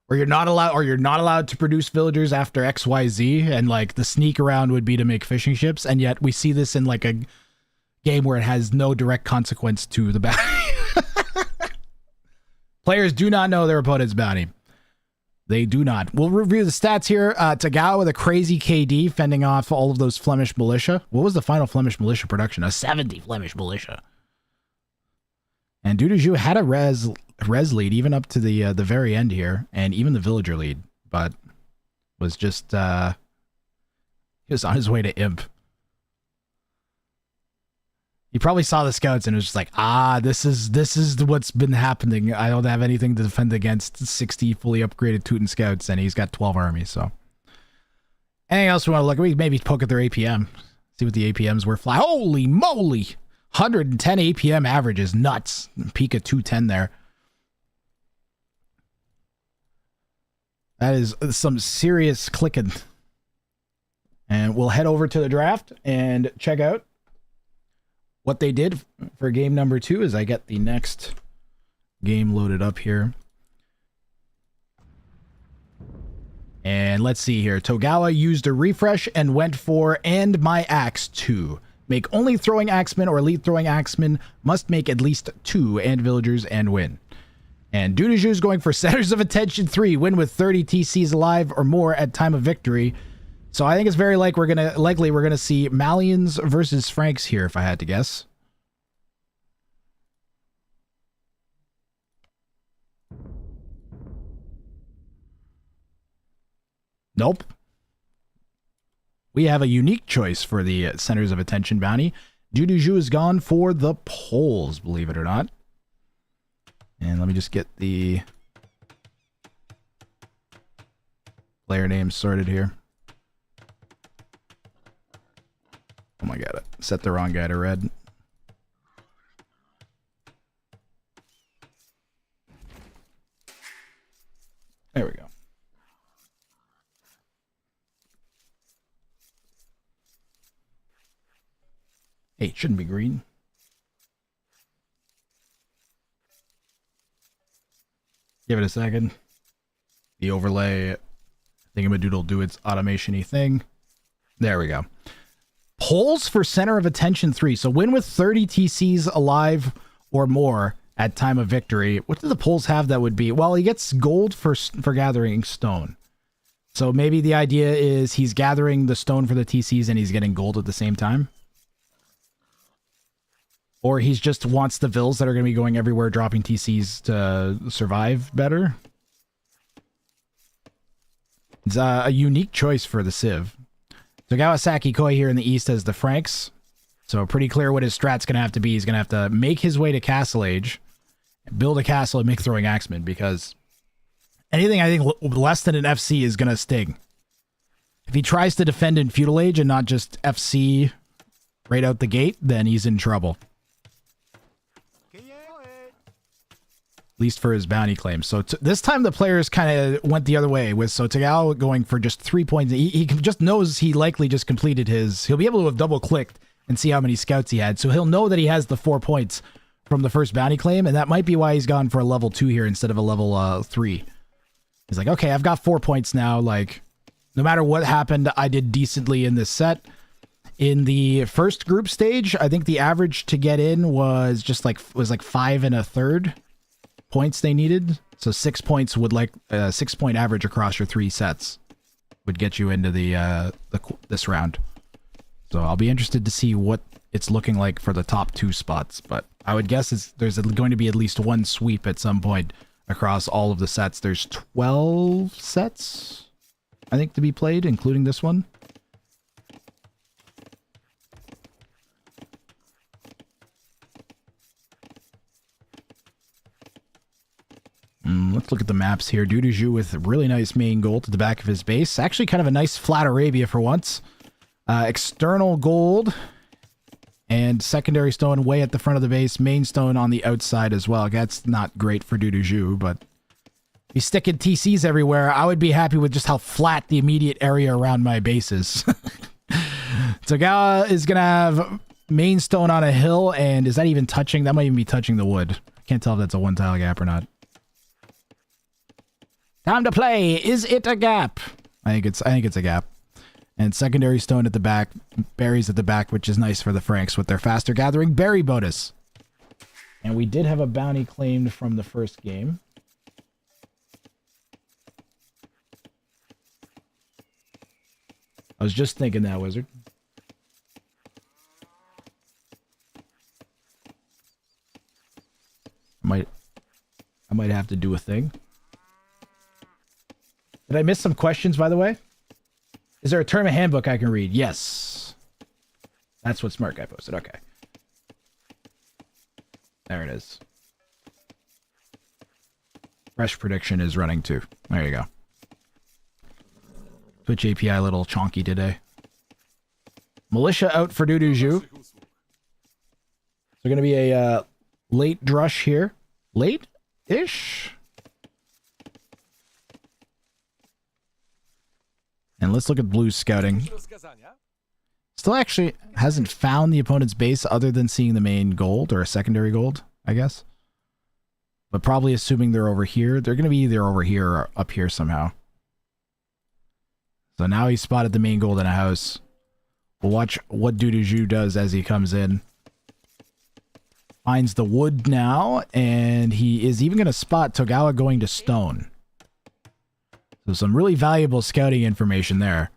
or you're not allowed to produce villagers after XYZ, and like the sneak around would be to make fishing ships, and yet we see this in like a game where it has no direct consequence to the bounty. Players do not know their opponent's bounty. They do not. We'll review the stats here. Tagawa with a crazy KD fending off all of those Flemish militia. What was the final Flemish militia production? A 70 Flemish militia. And Dudujou had a res lead even up to the very end here, and even the villager lead, but was just he was on his way to imp. He probably saw the scouts and was just like, this is what's been happening. I don't have anything to defend against 60 fully upgraded Teuton scouts, and he's got 12 armies. So, anything else we want to look at? We maybe poke at their APM, see what the APMs were. Fly, holy moly, 110 APM average is nuts. Peak at 210 there. That is some serious clicking. And we'll head over to the draft and check out what they did for game number 2 as I get the next game loaded up here. And let's see here. Togawa used a refresh and went for "and my axe 2. Make only throwing axemen or elite throwing axemen, must make at least 2 and villagers and win." And Dudujou is going for Centers of Attention 3. Win with 30 TCs alive or more at time of victory. So I think it's very likely we're gonna see Malians versus Franks here, if I had to guess. Nope. We have a unique choice for the Centers of Attention bounty. Dudujou has gone for the Poles, believe it or not. And let me just get the player names sorted here. Oh my god, I set the wrong guy to red. There we go. Hey, it shouldn't be green. Give it a second. The overlay thingamadoodle do its automation-y thing. There we go. Polls for Center of Attention 3. So win with 30 TCs alive or more at time of victory. What do the polls have that would be? Well, he gets gold for gathering stone. So maybe the idea is he's gathering the stone for the TCs and he's getting gold at the same time. Or he just wants the vills that are going to be going everywhere dropping TCs to survive better. It's a unique choice for the Civ. So Kawasaki Koi here in the east as the Franks. So pretty clear what his strat's going to have to be. He's going to have to make his way to Castle Age, build a castle, and make throwing axemen, because anything I think less than an FC is going to sting. If he tries to defend in Feudal Age and not just FC right out the gate, then he's in trouble. At least for his bounty claim. So this time the players kind of went the other way with Tagawa going for just 3 points. He just knows he likely just completed his... He'll be able to have double clicked and see how many scouts he had. So he'll know that he has the 4 points from the first bounty claim, and that might be why he's gone for a level 2 here instead of a level 3. He's like, okay, I've got 4 points now. Like, no matter what happened, I did decently in this set. In the first group stage, I think the average to get in was just like 5 1/3 points they needed. So 6 points would 6 point average across your 3 sets would get you into this round. So I'll be interested to see what it's looking like for the top 2 spots, but I would guess there's going to be at least one sweep at some point across all of the sets. There's 12 sets, I think, to be played, including this one. Let's look at the maps here. Dudujou with really nice main gold to the back of his base. Actually kind of a nice flat Arabia for once. External gold and secondary stone way at the front of the base. Main stone on the outside as well. That's not great for Dudujou, but if he's sticking TCs everywhere, I would be happy with just how flat the immediate area around my base is. Tagawa is going to have main stone on a hill, and is that even touching? That might even be touching the wood. I can't tell if that's a 1-tile gap or not. Time to play. Is it a gap? I think it's a gap. And secondary stone at the back, berries at the back, which is nice for the Franks with their faster gathering berry bonus. And we did have a bounty claimed from the first game. I was just thinking that, Wizard. I might have to do a thing. Did I miss some questions, by the way? Is there a tournament handbook I can read? Yes. That's what Smart Guy posted. Okay. There it is. Fresh prediction is running too. There you go. Twitch API a little chonky today. Militia out for Duduju. So going to be a late drush here. Late-ish? And let's look at Blue's scouting. Still actually hasn't found the opponent's base other than seeing the main gold or a secondary gold, I guess. But probably assuming they're over here. They're going to be either over here or up here somehow. So now he's spotted the main gold in a house. We'll watch what Duduju does as he comes in. Finds the wood now, and he is even going to spot Togawa going to stone. So some really valuable scouting information there.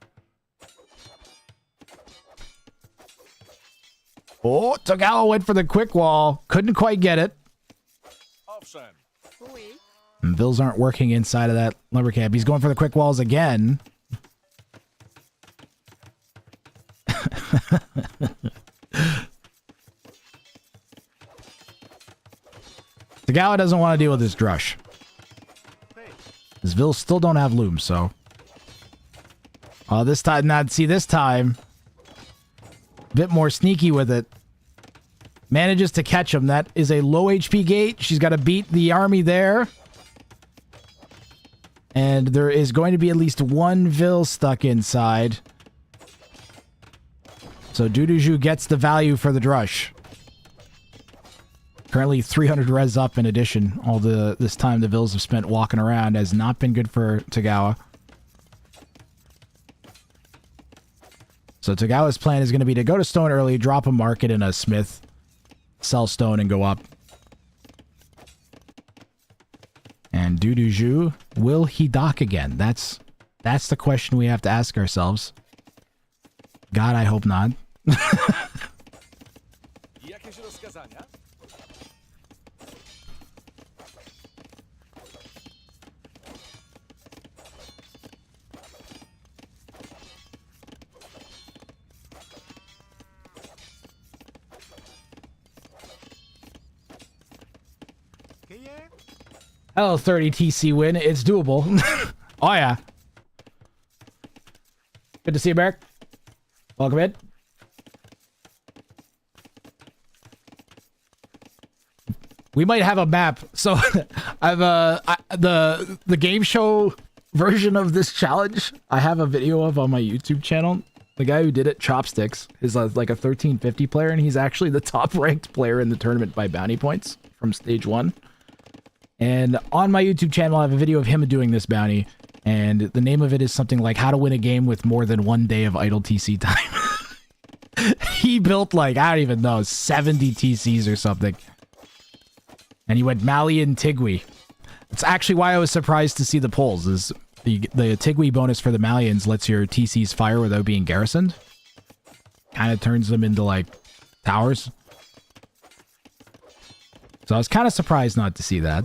Oh, Togawa went for the quick wall. Couldn't quite get it. And Bills aren't working inside of that lumber camp. He's going for the quick walls again. Togawa doesn't want to deal with this drush. His Vills still don't have looms, so. Oh, this time, this time. A bit more sneaky with it. Manages to catch him. That is a low HP gate. She's got to beat the army there. And there is going to be at least one Vil stuck inside. So Duduju gets the value for the drush. Currently 300 res up in addition. All this time the Vils have spent walking around has not been good for Togawa. So Togawa's plan is going to be to go to stone early, drop a market in a smith, sell stone, and go up. And Duduju, will he dock again? That's the question we have to ask ourselves. God, I hope not. Hello, 30 TC win. It's doable. Oh, yeah. Good to see you, Merrick. Welcome in. We might have a map. So, I've the game show version of this challenge. I have a video of on my YouTube channel. The guy who did it, Chopsticks, is like a 1350 player, and he's actually the top ranked player in the tournament by bounty points from stage 1. And on my YouTube channel, I have a video of him doing this bounty, and the name of it is something like How to Win a Game with More Than 1 Day of Idle TC Time. He built like, I don't even know, 70 TCs or something. And he went Malian Tigui. It's actually why I was surprised to see the polls, is the Tigui bonus for the Malians lets your TCs fire without being garrisoned. Kind of turns them into like towers. So I was kind of surprised not to see that.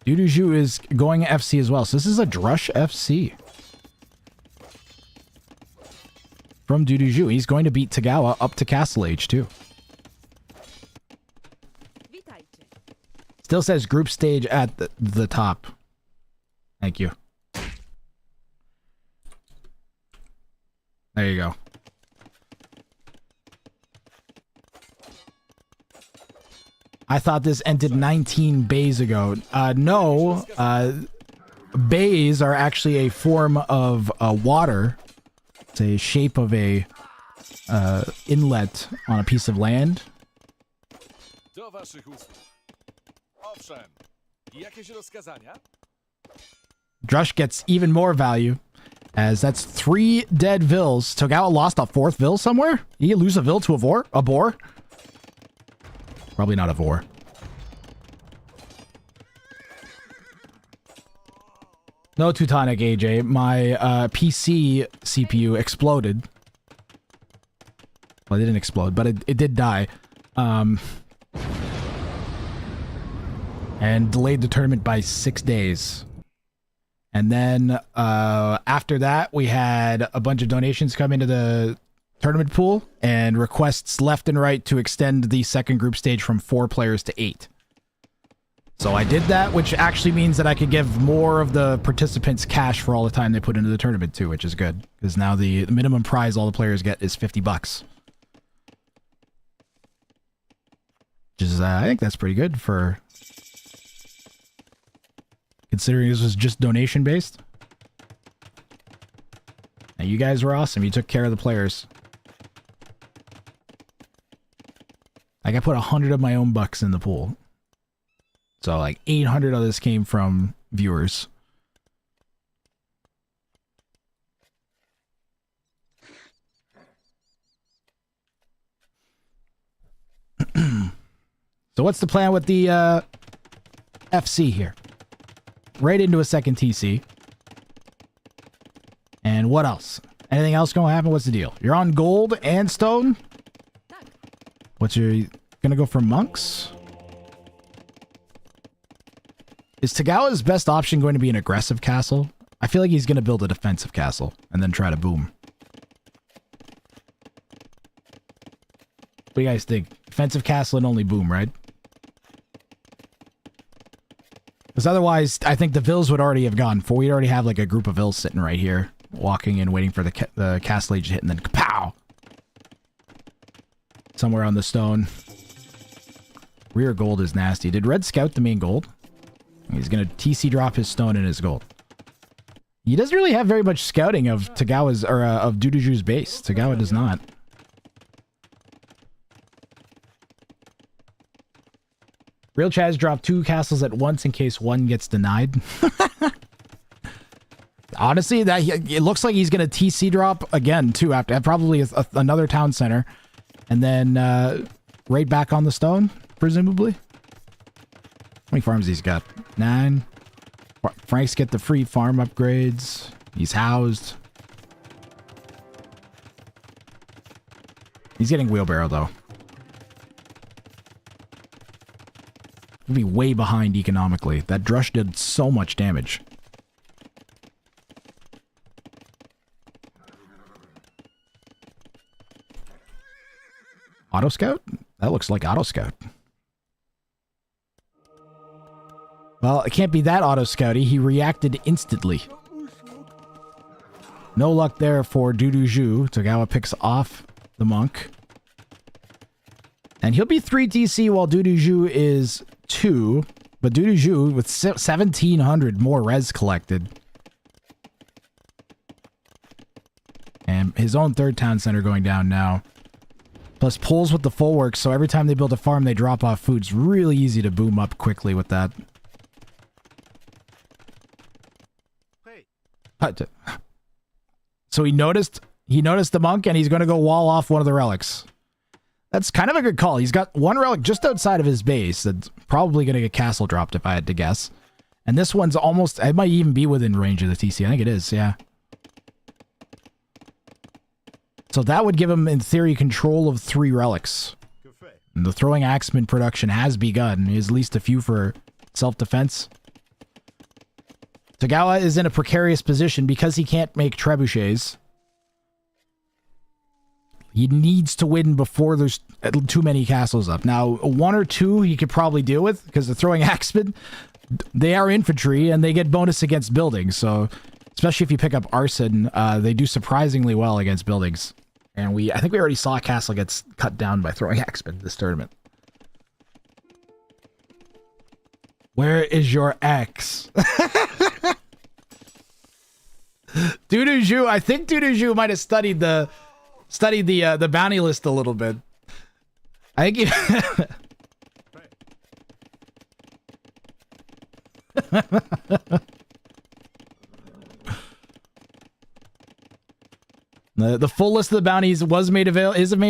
Duduju is going FC as well. So this is a Drush FC. From Duduju. He's going to beat Togawa up to Castle Age too. Still says group stage at the top. Thank you. There you go. I thought this ended 19 bays ago. No. Bays are actually a form of water. It's a shape of a inlet on a piece of land. Drush gets even more value, as that's 3 dead Vils. Togawa lost a 4th Vil somewhere? Did he lose a Vil to a boar? Probably not a Vor. No Teutonic, AJ. My PC CPU exploded. Well, it didn't explode, but it did die. And delayed the tournament by 6 days. And then after that, we had a bunch of donations come into the tournament pool and requests left and right to extend the second group stage from 4 players to 8. So I did that, which actually means that I could give more of the participants cash for all the time they put into the tournament too, which is good. Because now the minimum prize all the players get is $50. Which is, I think that's pretty good for... considering this was just donation based. Now you guys were awesome. You took care of the players. Like I put 100 of my own bucks in the pool. So like 800 of this came from viewers. So what's the plan with the FC here? Right into a second TC. And what else? Anything else gonna happen? What's the deal? You're on gold and stone? What's your... gonna go for monks? Is Tagawa's best option going to be an aggressive castle? I feel like he's gonna build a defensive castle and then try to boom. What do you guys think? Defensive castle and only boom, right? Because otherwise, I think the vills would already have gone. For we'd already have like a group of vills sitting right here, walking and waiting for the castle age to hit, and then kapow! Somewhere on the stone. Rear gold is nasty. Did Red scout the main gold? He's gonna TC drop his stone and his gold. He doesn't really have very much scouting of Tagawa's or of Duduju's base. Tagawa does not. Real Chaz dropped 2 castles at once in case one gets denied. Honestly, it looks like he's going to TC drop again, too, after probably another town center. And then right back on the stone, presumably. How many farms he's got? 9. Frank's get the free farm upgrades. He's housed. He's getting wheelbarrow, though. He'll be way behind economically. That Drush did so much damage. Auto Scout? That looks like Auto Scout. Well, it can't be that Auto Scouty. He reacted instantly. No luck there for Duduju. Tagawa picks off the monk. And he'll be 3 TC while Duduju is 2. But Duduju with 1,700 more res collected. And his own third town center going down now. Plus pulls with the full work, so every time they build a farm, they drop off food. It's really easy to boom up quickly with that. So he noticed the monk, and he's going to go wall off one of the relics. That's kind of a good call. He's got one relic just outside of his base that's probably going to get castle dropped if I had to guess. And this one's almost... it might even be within range of the TC. I think it is, yeah. So that would give him, in theory, control of 3 relics. And the throwing axeman production has begun. He has at least a few for self-defense. Tagawa is in a precarious position because he can't make trebuchets. He needs to win before there's too many castles up. Now, 1 or 2 he could probably deal with, because the throwing axemen, they are infantry, and they get bonus against buildings, so... especially if you pick up arson, they do surprisingly well against buildings. And I think we already saw a castle gets cut down by throwing axemen this tournament. Where is your X? Duduju, I think Duduju might have studied the bounty list a little bit. I think The full list of the bounties is made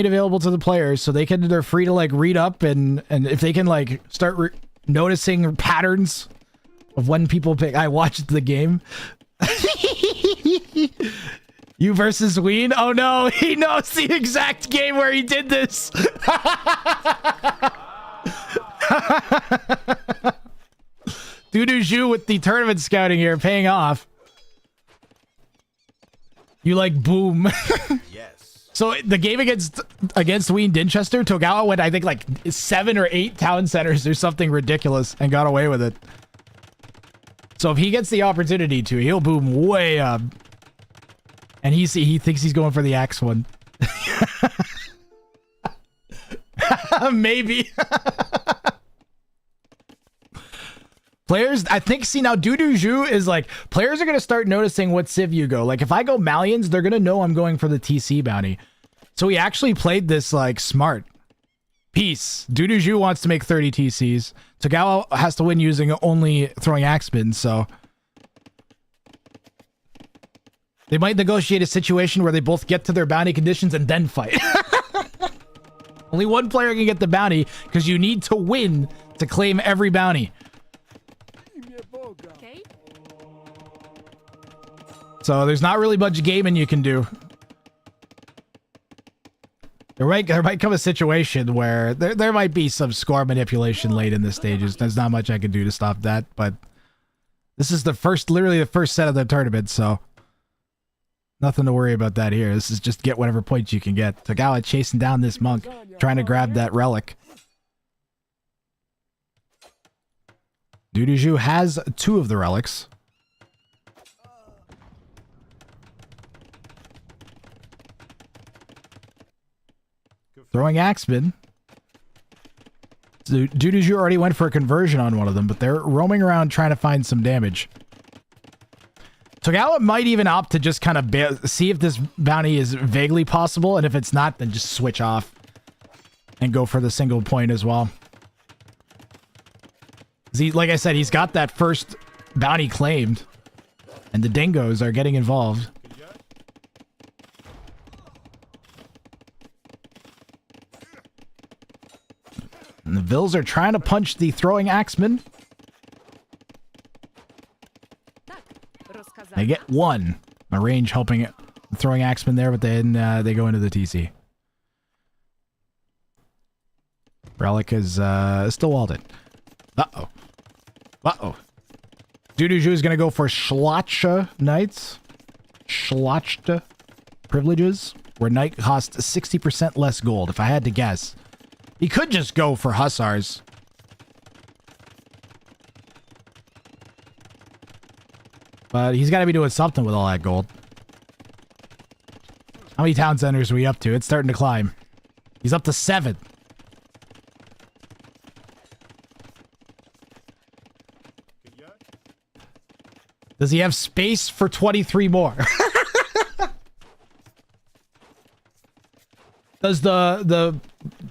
available to the players, so they're free to like read up and if they can like start noticing patterns of when people pick. I watched the game. You versus Ween? Oh no, he knows the exact game where he did this. Doodoo with the tournament scouting here paying off. You like boom. Yes. So the game against Ween Dinchester, Togawa went I think like 7 or 8 town centers or something ridiculous and got away with it. So if he gets the opportunity to, he'll boom way up. And he thinks he's going for the axe one. Maybe. Players, I think, see now Doodoo is like, players are going to start noticing what civ you go. Like if I go Malians, they're going to know I'm going for the TC bounty. So he actually played this like smart. Peace. Doodoo wants to make 30 TCs. Togawa has to win using only throwing axemen, so they might negotiate a situation where they both get to their bounty conditions and then fight. Only one player can get the bounty because you need to win to claim every bounty. Okay. So there's not really much gaming you can do. There might come a situation where there might be some score manipulation late in the stages. There's not much I can do to stop that, but this is literally the first set of the tournament, so nothing to worry about that here. This is just get whatever points you can get. Togawa chasing down this monk, trying to grab that relic. Doodoo has 2 of the relics. Throwing axemen. So Doodoo already went for a conversion on one of them, but they're roaming around trying to find some damage. Togawa might even opt to just kind of see if this bounty is vaguely possible, and if it's not, then just switch off and go for the single point as well. Like I said, he's got that first bounty claimed, and the dingoes are getting involved. And the Vills are trying to punch the throwing axeman. They get 1. A range helping it. Throwing axeman there, but then they go into the TC. Relic is still walled in. Uh-oh. Uh-oh. Doodoo is going to go for Schlotcha Knights. Schlotcha privileges, where Knight costs 60% less gold, if I had to guess. He could just go for Hussars. But he's got to be doing something with all that gold. How many town centers are we up to? It's starting to climb. He's up to 7. Does he have space for 23 more? Does the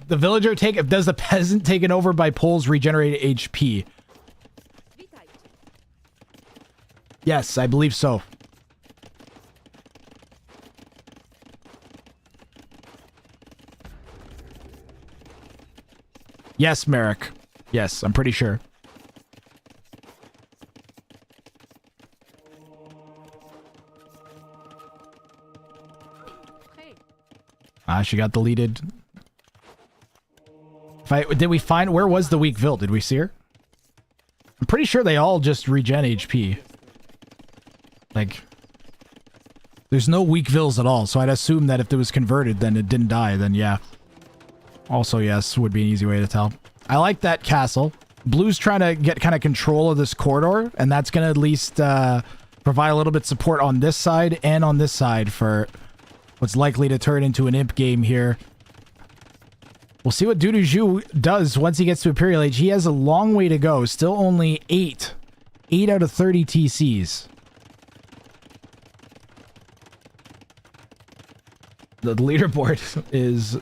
villager does the peasant taken over by Poles regenerate HP? Yes, I believe so. Yes, Merrick. Yes, I'm pretty sure. She got deleted. Did we find... Where was the weak Vil? Did we see her? I'm pretty sure they all just regen HP. Like... There's no weak Vils at all, so I'd assume that if it was converted, then it didn't die, then yeah. Also, yes, would be an easy way to tell. I like that castle. Blue's trying to get kind of control of this corridor, and that's going to at least provide a little bit of support on this side and on this side for... what's likely to turn into an imp game here. We'll see what Doodoo does once he gets to Imperial Age. He has a long way to go. Still only 8. 8 out of 30 TCs. The leaderboard is...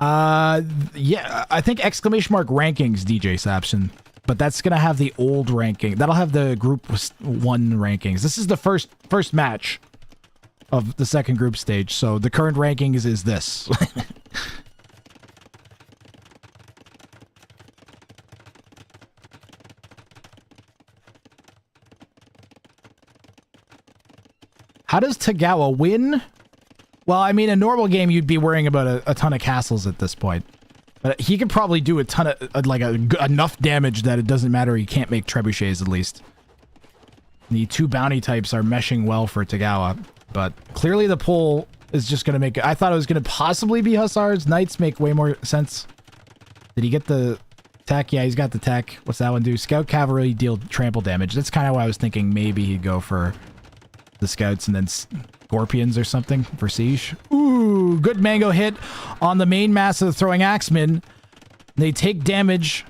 yeah, I think exclamation mark rankings, DJ Sapson. But that's going to have the old ranking. That'll have the group 1 rankings. This is the first match of the second group stage, so the current rankings is this. How does Tagawa win? Well, I mean, a normal game, you'd be worrying about a ton of castles at this point. But he can probably do a ton of, enough damage that it doesn't matter. He can't make trebuchets, at least. The two bounty types are meshing well for Tagawa. But clearly the pull is just going to make... I thought it was going to possibly be Hussars. Knights make way more sense. Did he get the tech? Yeah, he's got the tech. What's that one do? Scout Cavalry deal trample damage. That's kind of why I was thinking maybe he'd go for the scouts and then Scorpions or something for siege. Ooh, good mango hit on the main mass of the throwing axemen. They take damage.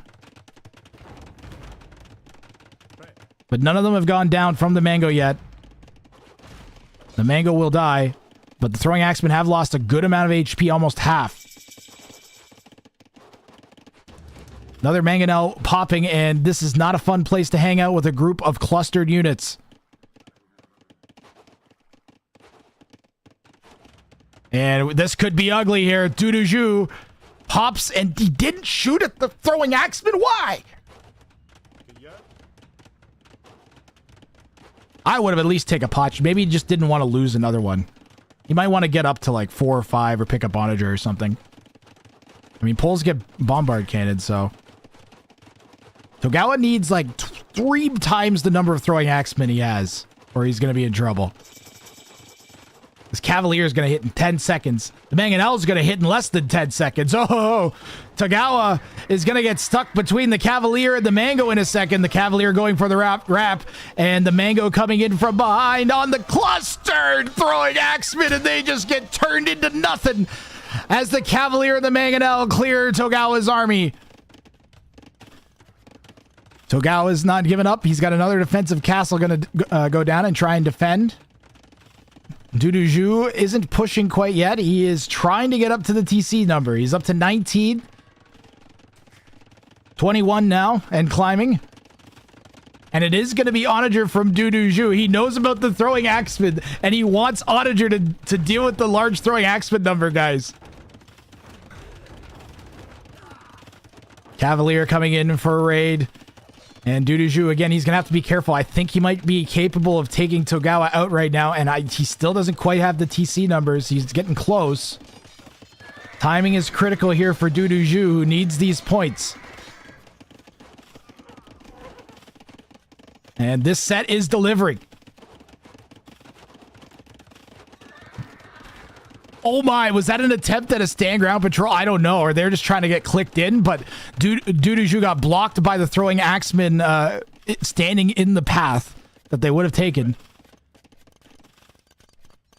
But none of them have gone down from the mango yet. The mango will die, but the throwing axemen have lost a good amount of HP, almost half. Another mangonel popping, and this is not a fun place to hang out with a group of clustered units. And this could be ugly here. Duduju pops, and he didn't shoot at the throwing axeman. Why? I would have at least taken a potch. Maybe he just didn't want to lose another one. He might want to get up to like 4 or 5 or pick up onager or something. I mean, Poles get bombard cannons, so... Togawa needs like 3 times the number of throwing axemen he has, or he's going to be in trouble. This Cavalier is going to hit in 10 seconds. The Mangonel is going to hit in less than 10 seconds. Oh, Togawa is going to get stuck between the Cavalier and the Mango in a second. The Cavalier going for the wrap, and the Mango coming in from behind on the clustered throwing axemen, and they just get turned into nothing as the Cavalier and the Mangonel clear Togawa's army. Togawa's not giving up. He's got another defensive castle going to go down and try and defend. Duduju isn't pushing quite yet. He is trying to get up to the TC number. He's up to 19. 21 now and climbing. And it is going to be Onager from Duduju. He knows about the throwing axeman, and he wants Onager to deal with the large throwing axeman number, guys. Cavalier coming in for a raid. And Duduju, again, he's going to have to be careful. I think he might be capable of taking Togawa out right now, and he still doesn't quite have the TC numbers. He's getting close. Timing is critical here for Duduju, who needs these points. And this set is delivering. Oh my, was that an attempt at a stand ground patrol? I don't know. Or they're just trying to get clicked in, but Duduju got blocked by the throwing axeman standing in the path that they would have taken.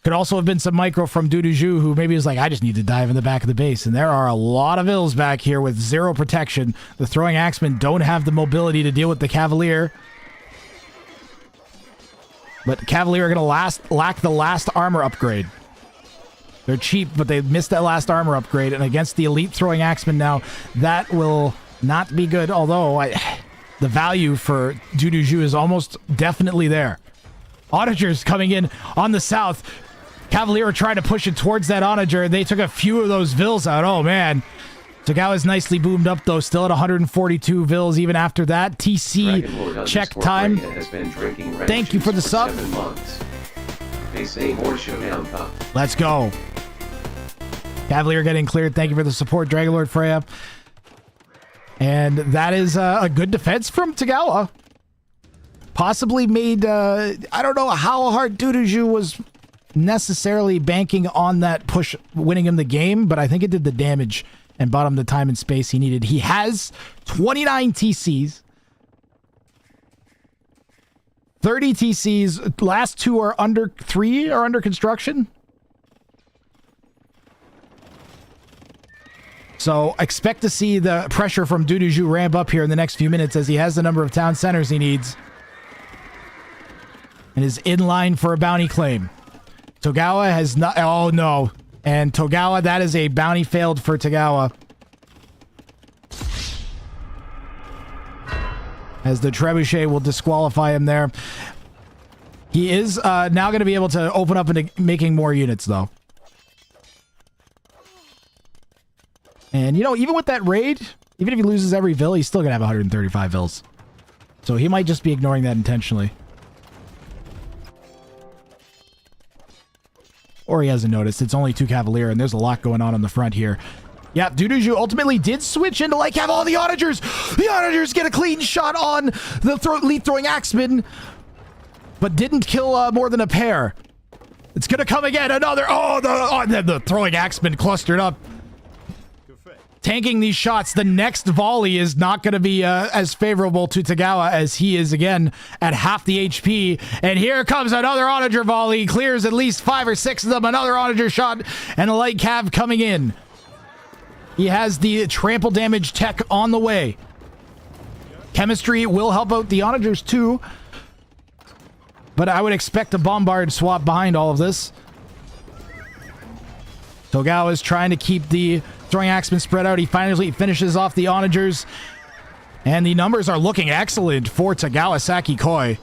Could also have been some micro from Duduju, who maybe was like, I just need to dive in the back of the base. And there are a lot of ills back here with 0 protection. The throwing axemen don't have the mobility to deal with the Cavalier. But Cavalier are going to lack the last armor upgrade. They're cheap, but they missed that last armor upgrade. And against the elite throwing axeman now, that will not be good. Although the value for Duduju is almost definitely there. Onagers coming in on the south. Cavalier are trying to push it towards that Onager. They took a few of those Vils out. Oh, man. Togawa's nicely boomed up, though. Still at 142 Vils even after that. TC check time. Thank you for the sub. They say more Showdown pop. Let's go. Cavalier getting cleared. Thank you for the support, Dragonlord Freya. And that is a good defense from Togawa. Possibly made, I don't know how hard Duduju was necessarily banking on that push winning him the game, but I think it did the damage and bought him the time and space he needed. He has 29 TCs. 30 TCs. Last 2 are under 3 are under construction. So expect to see the pressure from Duduju ramp up here in the next few minutes as he has the number of town centers he needs. And is in line for a bounty claim. Togawa has not... Oh, no. And Togawa, that is a bounty failed for Togawa. As the trebuchet will disqualify him there. He is now going to be able to open up into making more units, though. And, you know, even with that raid, even if he loses every Vil, he's still going to have 135 Vils. So he might just be ignoring that intentionally. Or he hasn't noticed. It's only 2 Cavalier, and there's a lot going on the front here. Yeah, Duduju ultimately did switch into Light Cav. All the Onagers! The Onagers get a clean shot on the lead throwing Axeman, but didn't kill more than a pair. It's gonna come again. Another. Oh, the throwing Axeman clustered up. Tanking these shots. The next volley is not going to be as favorable to Tagawa as he is again at half the HP. And here comes another Onager volley. Clears at least 5 or 6 of them. Another Onager shot and a light cav coming in. He has the trample damage tech on the way. Chemistry will help out the Onagers too. But I would expect a bombard swap behind all of this. Togawa is trying to keep the throwing Axeman spread out. He finally finishes off the Onagers. And the numbers are looking excellent for Tagawa Saki Koi.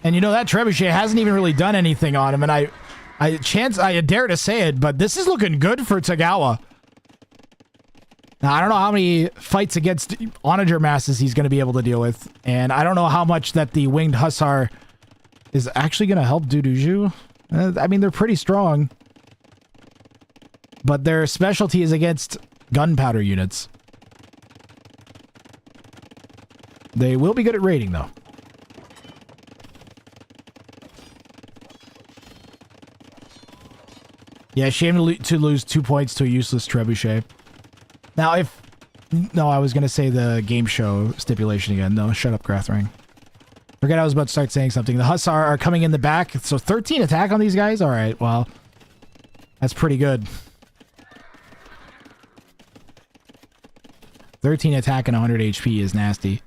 And you know, that Trebuchet hasn't even really done anything on him. And I dare to say it, but this is looking good for Tagawa. Now, I don't know how many fights against Onager masses he's going to be able to deal with. And I don't know how much that the Winged Hussar is actually going to help Duduju. I mean, they're pretty strong. But their specialty is against gunpowder units. They will be good at raiding, though. Yeah, shame to lose 2 points to a useless Trebuchet. Now, if... No, I was going to say the game show stipulation again. No, shut up, Grathring. Forget I was about to start saying something. The Hussar are coming in the back. So 13 attack on these guys? Alright, well. That's pretty good. 13 attack and 100 HP is nasty.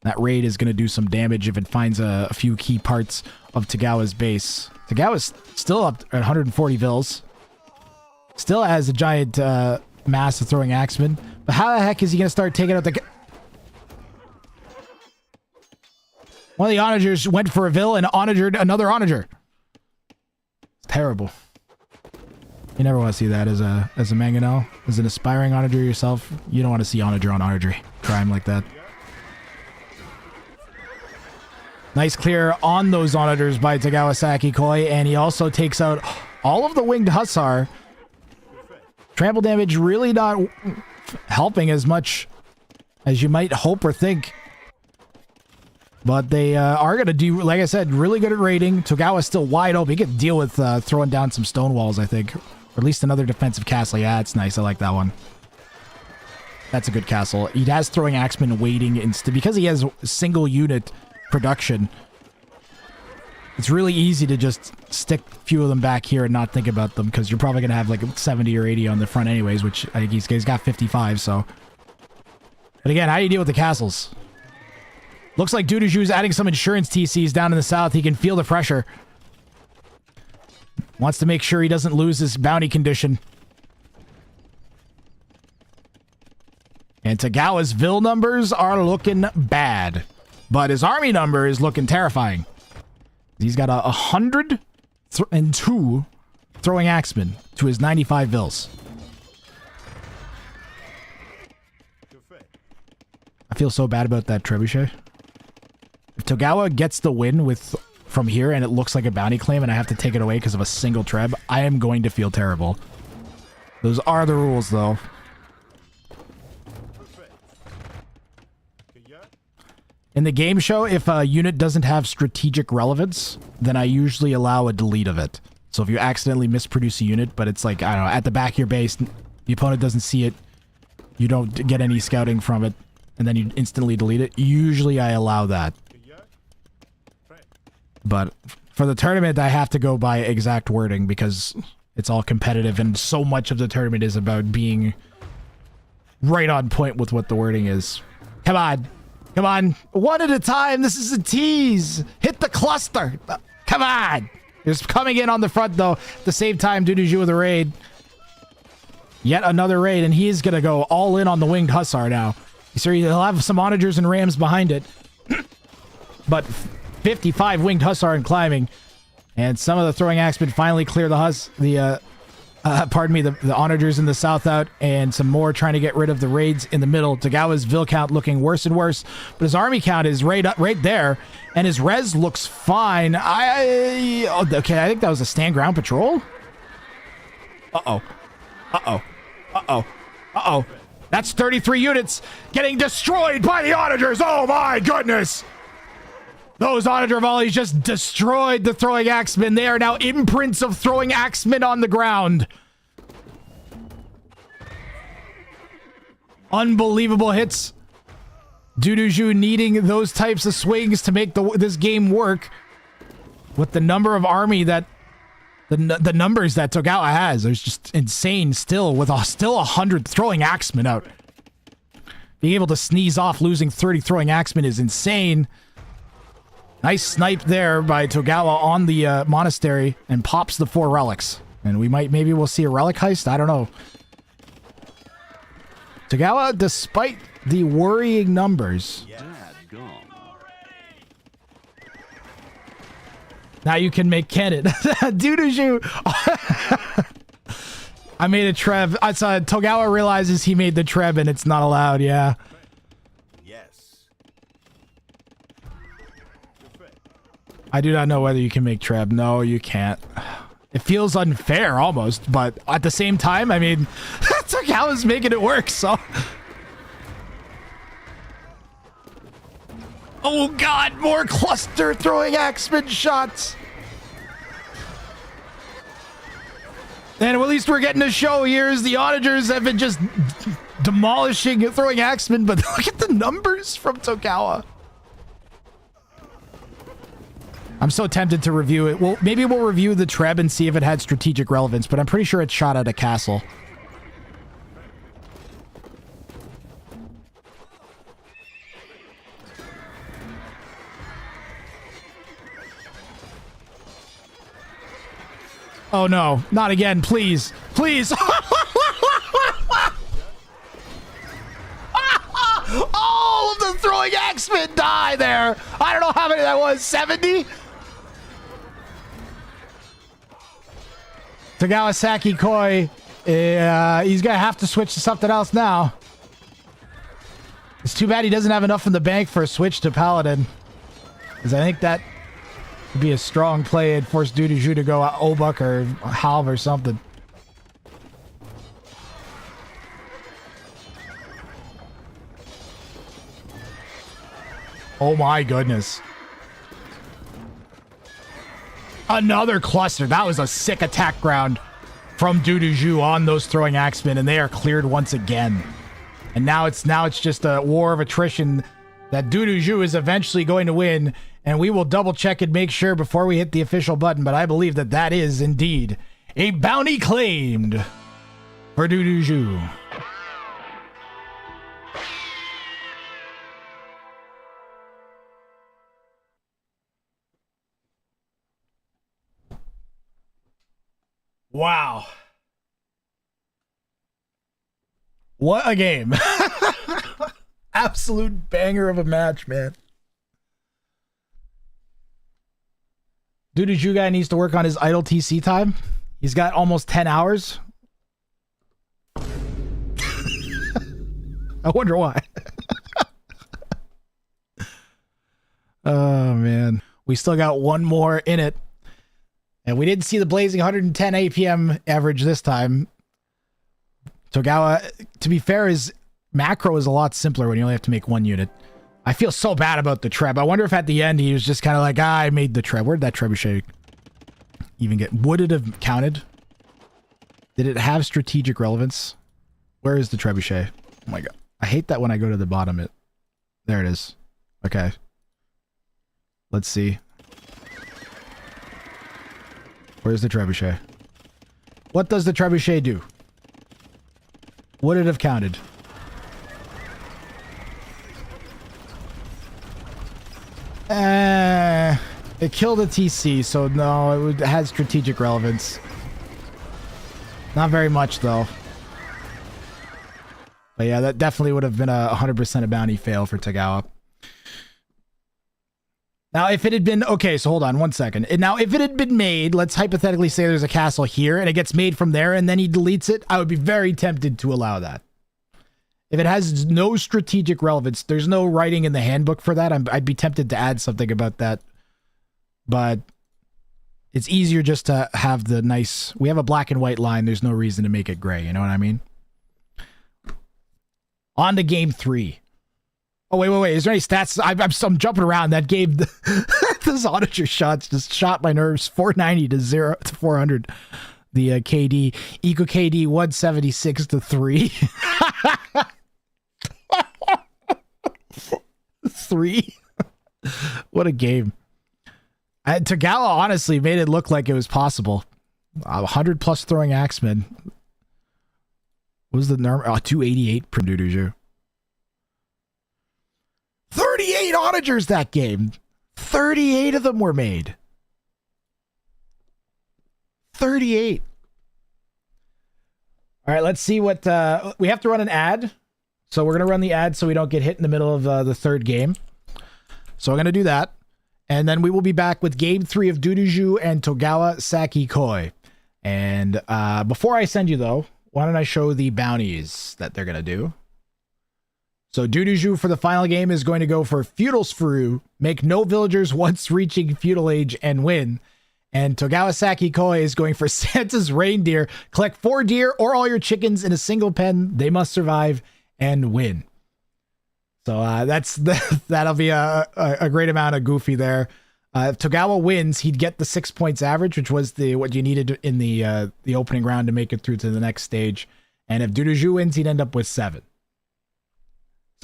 That raid is going to do some damage if it finds a few key parts of Tagawa's base. Tagawa's still up at 140 Vils. Still has a giant mass of throwing Axeman. But how the heck is he going to start taking out the... One of the Onagers went for a Vil and Onagered another Onager. It's terrible. You never want to see that as a Mangonel. As an aspiring Onager yourself, you don't want to see Onager on Onager crime like that. Nice clear on those Onagers by Tagawa Saki Koi, and he also takes out all of the Winged Hussar. Trample damage really not helping as much as you might hope or think. But they are going to do, like I said, really good at raiding. Togawa's still wide open. He can deal with throwing down some stone walls, I think. Or at least another defensive castle. Yeah, it's nice. I like that one. That's a good castle. He has throwing Axeman waiting because he has single unit production. It's really easy to just stick a few of them back here and not think about them because you're probably going to have like 70 or 80 on the front anyways, which I think he's got 55, so. But again, how do you deal with the castles? Looks like Duduju's adding some insurance TCs down in the south. He can feel the pressure. Wants to make sure he doesn't lose his bounty condition. And Tagawa's Vil numbers are looking bad. But his army number is looking terrifying. He's got 102 throwing Axemen to his 95 Vils. I feel so bad about that Trebuchet. If Togawa gets the win from here and it looks like a bounty claim and I have to take it away because of a single Treb, I am going to feel terrible. Those are the rules, though. In the game show, if a unit doesn't have strategic relevance, then I usually allow a delete of it. So if you accidentally misproduce a unit, but it's like, I don't know, at the back of your base, the opponent doesn't see it, you don't get any scouting from it, and then you instantly delete it, usually I allow that. But for the tournament, I have to go by exact wording because it's all competitive, and so much of the tournament is about being right on point with what the wording is. Come on. Come on. One at a time. This is a tease. Hit the cluster. Come on. He's coming in on the front, though. At the same time, Duduju with a raid. Yet another raid, and he's going to go all in on the Winged Hussar now. So he'll have some Onagers and Rams behind it. But 55 Winged Hussar and climbing. And some of the throwing Axemen finally clear the pardon me, the onagers in the south out, and some more trying to get rid of the raids in the middle. Togawa's Vil count looking worse and worse, but his army count is right there, and his res looks fine. Okay, I think that was a stand ground patrol. That's 33 units getting destroyed by the onagers. Oh my goodness! Those onager volleys just destroyed the throwing axemen. They are now imprints of throwing axemen on the ground. Unbelievable hits. Duduju needing those types of swings to make this game work. With the number of army that the numbers that Togawa has, it's just insane. Still with still 100 throwing axemen out. Being able to sneeze off losing 30 throwing axemen is insane. Nice snipe there by Togawa on the monastery, and pops the 4 relics. And maybe we'll see a relic heist. I don't know. Togawa, despite the worrying numbers. Now you can make cannon. Duduju. I made a treb. I saw Togawa realizes he made the treb and it's not allowed. Yeah. I do not know whether you can make treb. No, you can't. It feels unfair almost, but at the same time, I mean, Togawa's making it work, so. Oh god, more cluster throwing axeman shots. And at least we're getting a show here as the onagers have been just demolishing throwing axemen, but look at the numbers from Togawa. I'm so tempted to review it. Well, maybe we'll review the Treb and see if it had strategic relevance, but I'm pretty sure it's shot at a castle. Oh no, not again, please. Please. All of the throwing axemen die there. I don't know how many that was, 70? Tagawasaki Koi, he's gonna have to switch to something else now. It's too bad he doesn't have enough in the bank for a switch to Paladin. Because I think that would be a strong play and force Duduju to go Obuk or Halv or something. Oh my goodness. Another cluster. That was a sick attack ground from Duduju on those throwing axemen, and they are cleared once again. And now it's just a war of attrition that Duduju is eventually going to win, and we will double check and make sure before we hit the official button, but I believe that that is indeed a bounty claimed for Duduju. Wow. What a game. Absolute banger of a match, man. Duduju guy needs to work on his idle TC time. He's got almost 10 hours. I wonder why. Oh, man. We still got one more in it. And we didn't see the blazing 110 APM average this time. Togawa, to be fair, his macro is a lot simpler when you only have to make one unit. I feel so bad about the Treb. I wonder if at the end he was just kind of like, I made the Treb. Where'd that trebuchet even get? Would it have counted? Did it have strategic relevance? Where is the trebuchet? Oh my god. I hate that when I go to the bottom. There it is. Okay. Let's see. Where's the trebuchet? What does the trebuchet do? Would it have counted? It killed a TC, so no, it had strategic relevance. Not very much, though. But yeah, that definitely would have been a 100% a bounty fail for Togawa. Now, if it had been, okay, so hold on 1 second. Now, if it had been made, let's hypothetically say there's a castle here and it gets made from there and then he deletes it, I would be very tempted to allow that. If it has no strategic relevance, there's no writing in the handbook for that, I'd be tempted to add something about that. But it's easier just to have the nice, we have a black and white line, there's no reason to make it gray, you know what I mean? On to game 3. Oh, wait. Is there any stats? I'm jumping around. That game, those auditor shots just shot my nerves. 490 to 400. The KD, Eco KD 176 to 3. 3. What a game. Tagawa honestly made it look like it was possible. 100 plus throwing axemen. What was the number? 288 per Duduju. 38 onagers that game. 38 of them were made. 38. All right, let's see what we have to run an ad. So we're going to run the ad so we don't get hit in the middle of the third game. So I'm going to do that. And then we will be back with game 3 of Duduju and Togawa Saki Koi. And before I send you though, why don't I show the bounties that they're going to do? So Duduju for the final game is going to go for Feudal Sfuru, make no villagers once reaching feudal age and win. And Togawa Saki Koi is going for Santa's reindeer, collect 4 deer or all your chickens in a single pen. They must survive and win. So that'll be a great amount of goofy there. If Togawa wins, he'd get the 6 points average, which was what you needed in the opening round to make it through to the next stage. And if Duduju wins, he'd end up with 7.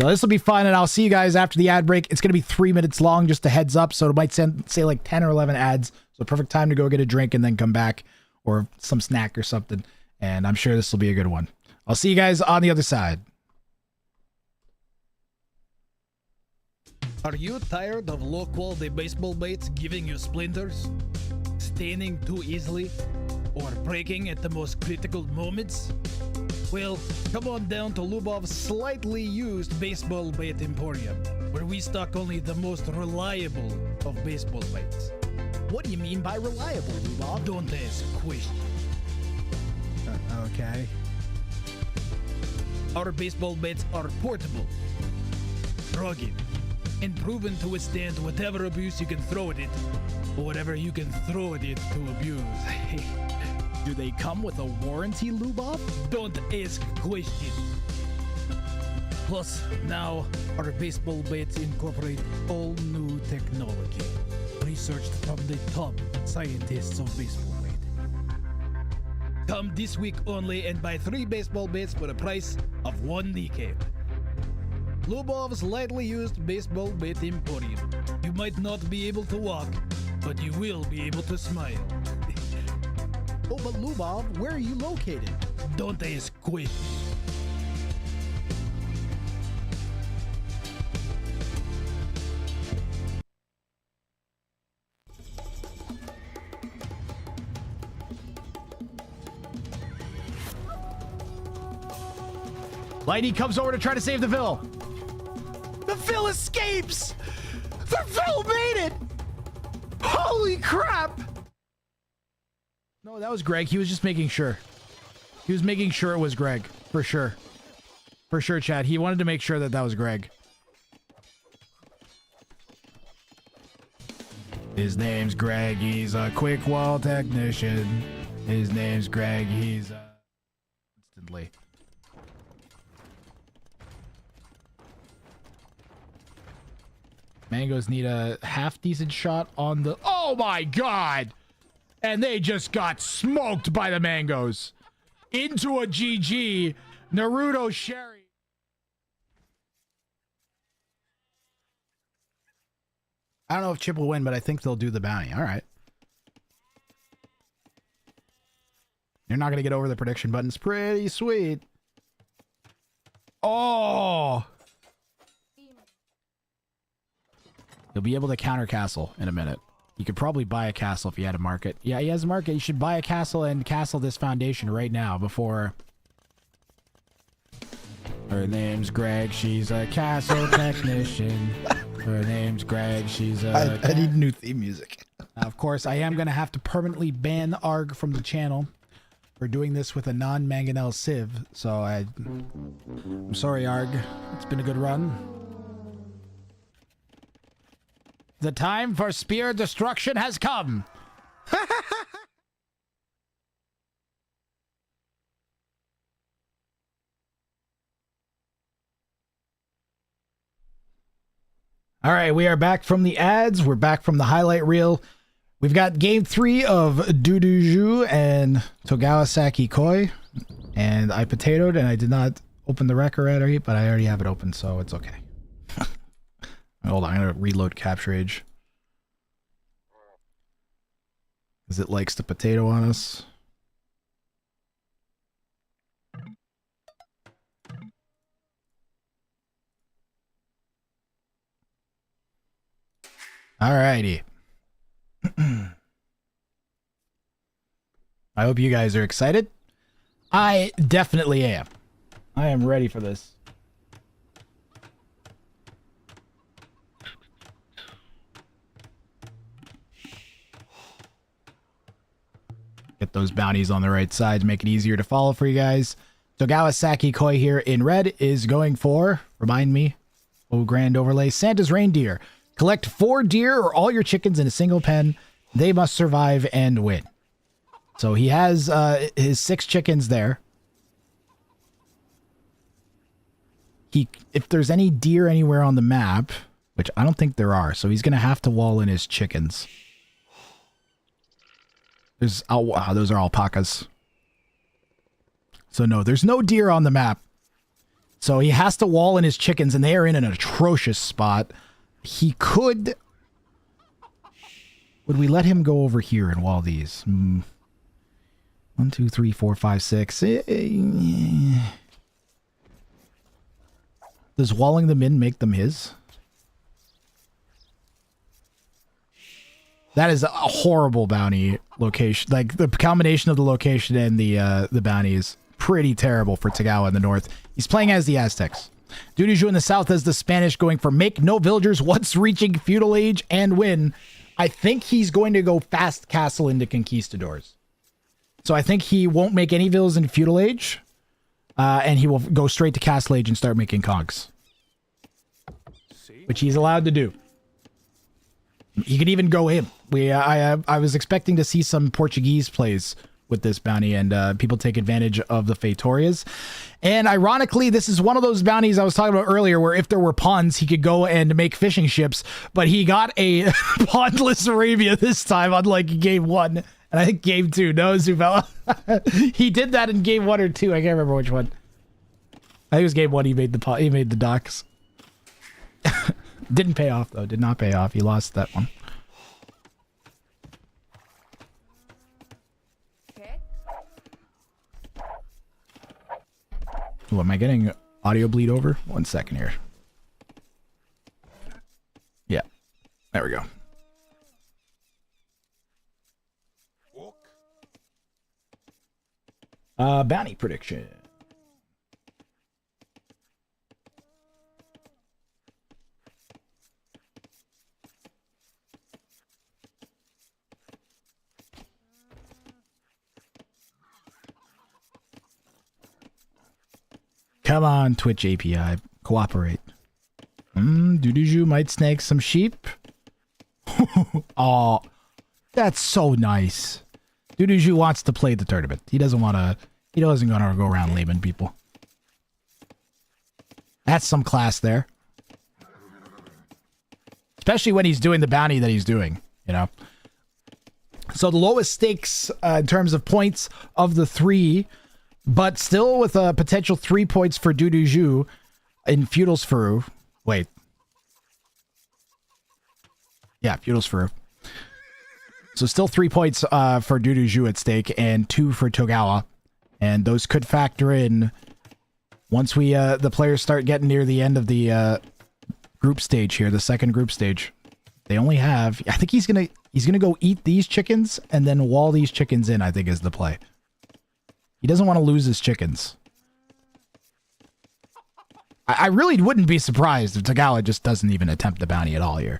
So this will be fun, and I'll see you guys after the ad break. It's going to be 3 minutes long, just a heads up, so it might say like 10 or 11 ads. So perfect time to go get a drink and then come back, or some snack or something. And I'm sure this will be a good one. I'll see you guys on the other side. Are you tired of low-quality baseball baits giving you splinters, staining too easily, or breaking at the most critical moments? Well, come on down to Lubov's slightly used baseball bait emporium, where we stock only the most reliable of baseball baits. What do you mean by reliable, Lubov? Don't ask questions. Okay. Our baseball baits are portable, rugged, and proven to withstand whatever abuse you can throw at it, or whatever you can throw at it to abuse. Do they come with a warranty, Lubov? Don't ask questions. Plus, now, our baseball baits incorporate all new technology, researched from the top scientists of baseball bait. Come this week only and buy 3 baseball baits for the price of 1 kneecap. Lubov's lightly used baseball bait emporium. You might not be able to walk, but you will be able to smile. Oh, but Lubov, where are you located? Don't ask questions. Lightning comes over to try to save the Vil. The Vil escapes! The Vil made it! Holy crap! No, that was Greg. He was just making sure. He was making sure it was Greg. For sure. For sure, Chad. He wanted to make sure that was Greg. His name's Greg. He's a quick wall technician. His name's Greg. He's instantly. Mangoes need a half decent shot on the... Oh my god! And they just got smoked by the Mangoes. Into a GG. Naruto Sherry. I don't know if Chip will win, but I think they'll do the bounty. All right. You're not going to get over the prediction button. It's pretty sweet. Oh! You'll be able to counter castle in a minute. You could probably buy a castle if you had a market. Yeah, he has a market. You should buy a castle and castle this foundation right now before... Her name's Greg. She's a castle technician. Her name's Greg. She's I need new theme music. of course, I am going to have to permanently ban Arg from the channel for doing this with a non-mangonel sieve. So I'm sorry, Arg. It's been a good run. The time for spear destruction has come. All right, we are back from the ads. We're back from the highlight reel. We've got game 3 of Duduju and Togawa Saki Koi. And I potatoed and I did not open the rec already, but I already have it open, so it's okay. Hold on, I'm going to reload Capture Age. Because it likes to potato on us. Alrighty. I hope you guys are excited. I definitely am. I am ready for this. Get those bounties on the right side to make it easier to follow for you guys. Togawa Saki Koi here in red is going for, remind me, oh grand overlay, Santa's Reindeer. Collect 4 deer or all your chickens in a single pen. They must survive and win. So he has his 6 chickens there. If there's any deer anywhere on the map, which I don't think there are, so he's going to have to wall in his chickens. Those are alpacas. So no, there's no deer on the map. So he has to wall in his chickens, and they are in an atrocious spot. He could... Would we let him go over here and wall these? 1, 2, 3, 4, 5, 6. Does walling them in make them his? That is a horrible bounty location. Like, the combination of the location and the bounty is pretty terrible for Togawa in the north. He's playing as the Aztecs. Duduju in the south as the Spanish, going for make no villagers once reaching feudal age and win. I think he's going to go fast castle into conquistadors. So I think he won't make any villas in feudal age. And he will go straight to castle age and start making cogs. Which he's allowed to do. He could even go in. I was expecting to see some Portuguese plays with this bounty, and people take advantage of the Feitorias. And ironically, this is one of those bounties I was talking about earlier, where if there were ponds, he could go and make fishing ships, but he got a pondless Arabia this time, unlike game 1. And I think game 2, no, Zubella. He did that in game 1 or 2. I can't remember which one. I think it was game 1 he made the docks. Didn't pay off, though. Did not pay off. He lost that one. Oh, am I getting audio bleed over? 1 second here. Yeah. There we go. Bounty prediction. Come on, Twitch API. Cooperate. Duduju might snag some sheep. Oh, that's so nice. Duduju wants to play the tournament. He doesn't want to go around laming people. That's some class there. Especially when he's doing the bounty that he's doing, you know. So the lowest stakes in terms of points of the 3, but still with a potential 3 points for Duduju in Feudal's Furu. Wait. Yeah, Feudal's Furu. So still 3 points for Duduju at stake and 2 for Togawa. And those could factor in once we the players start getting near the end of the group stage here, the second group stage. They only have, I think he's gonna go eat these chickens and then wall these chickens in, I think is the play. He doesn't want to lose his chickens. I really wouldn't be surprised if Tagawa just doesn't even attempt the bounty at all here.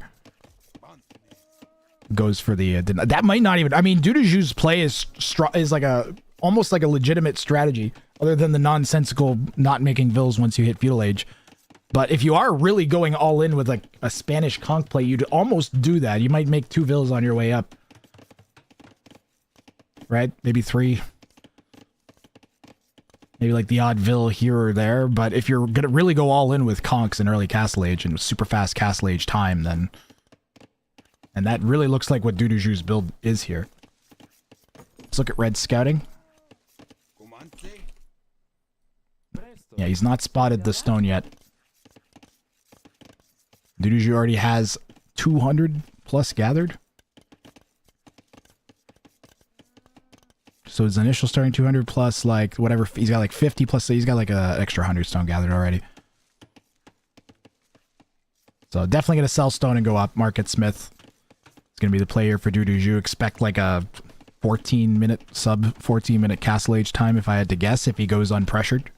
Goes for the that might not even. I mean, Duduju's play is like almost like a legitimate strategy, other than the nonsensical not making vills once you hit feudal age. But if you are really going all in with like a Spanish conch play, you'd almost do that. You might make 2 vills on your way up, right? Maybe 3. Maybe like the odd vill here or there. But if you're gonna really go all in with conchs in early castle age and super fast castle age time, then. And that really looks like what Duduju's build is here. Let's look at red scouting. Yeah, he's not spotted the stone yet. Duduju already has 200 plus gathered. So his initial starting 200 plus like whatever. He's got like 50 plus. He's got like an extra 100 stone gathered already. So definitely going to sell stone and go up. Market Smith. Going to be the player for Duduju. Expect like a 14-minute sub 14-minute castle age time if I had to guess, if he goes unpressured.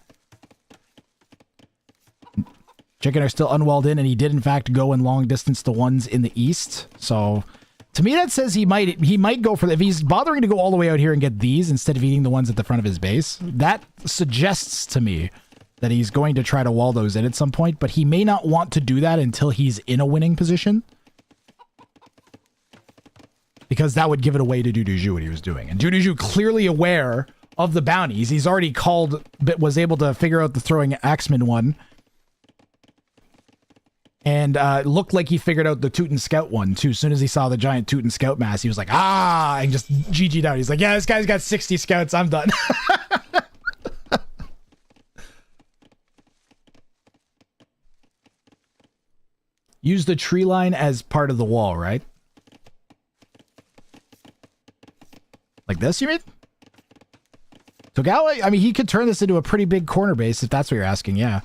Chicken are still unwalled in, and he did in fact go in long distance the ones in the east. So to me that says he might go for if he's bothering to go all the way out here and get these instead of eating the ones at the front of his base. That suggests to me that he's going to try to wall those in at some point, but he may not want to do that until he's in a winning position. Because that would give it away to Duduju what he was doing. And Duduju clearly aware of the bounties. He's already called, but was able to figure out the throwing axeman one. And it looked like he figured out the Teuton Scout one, too. As soon as he saw the giant Teuton Scout mass, he was like, ah, and just GG'd out. He's like, yeah, this guy's got 60 scouts. I'm done. Use the tree line as part of the wall, right? Like this, you mean? Togawa, I mean, he could turn this into a pretty big corner base if that's what you're asking, yeah.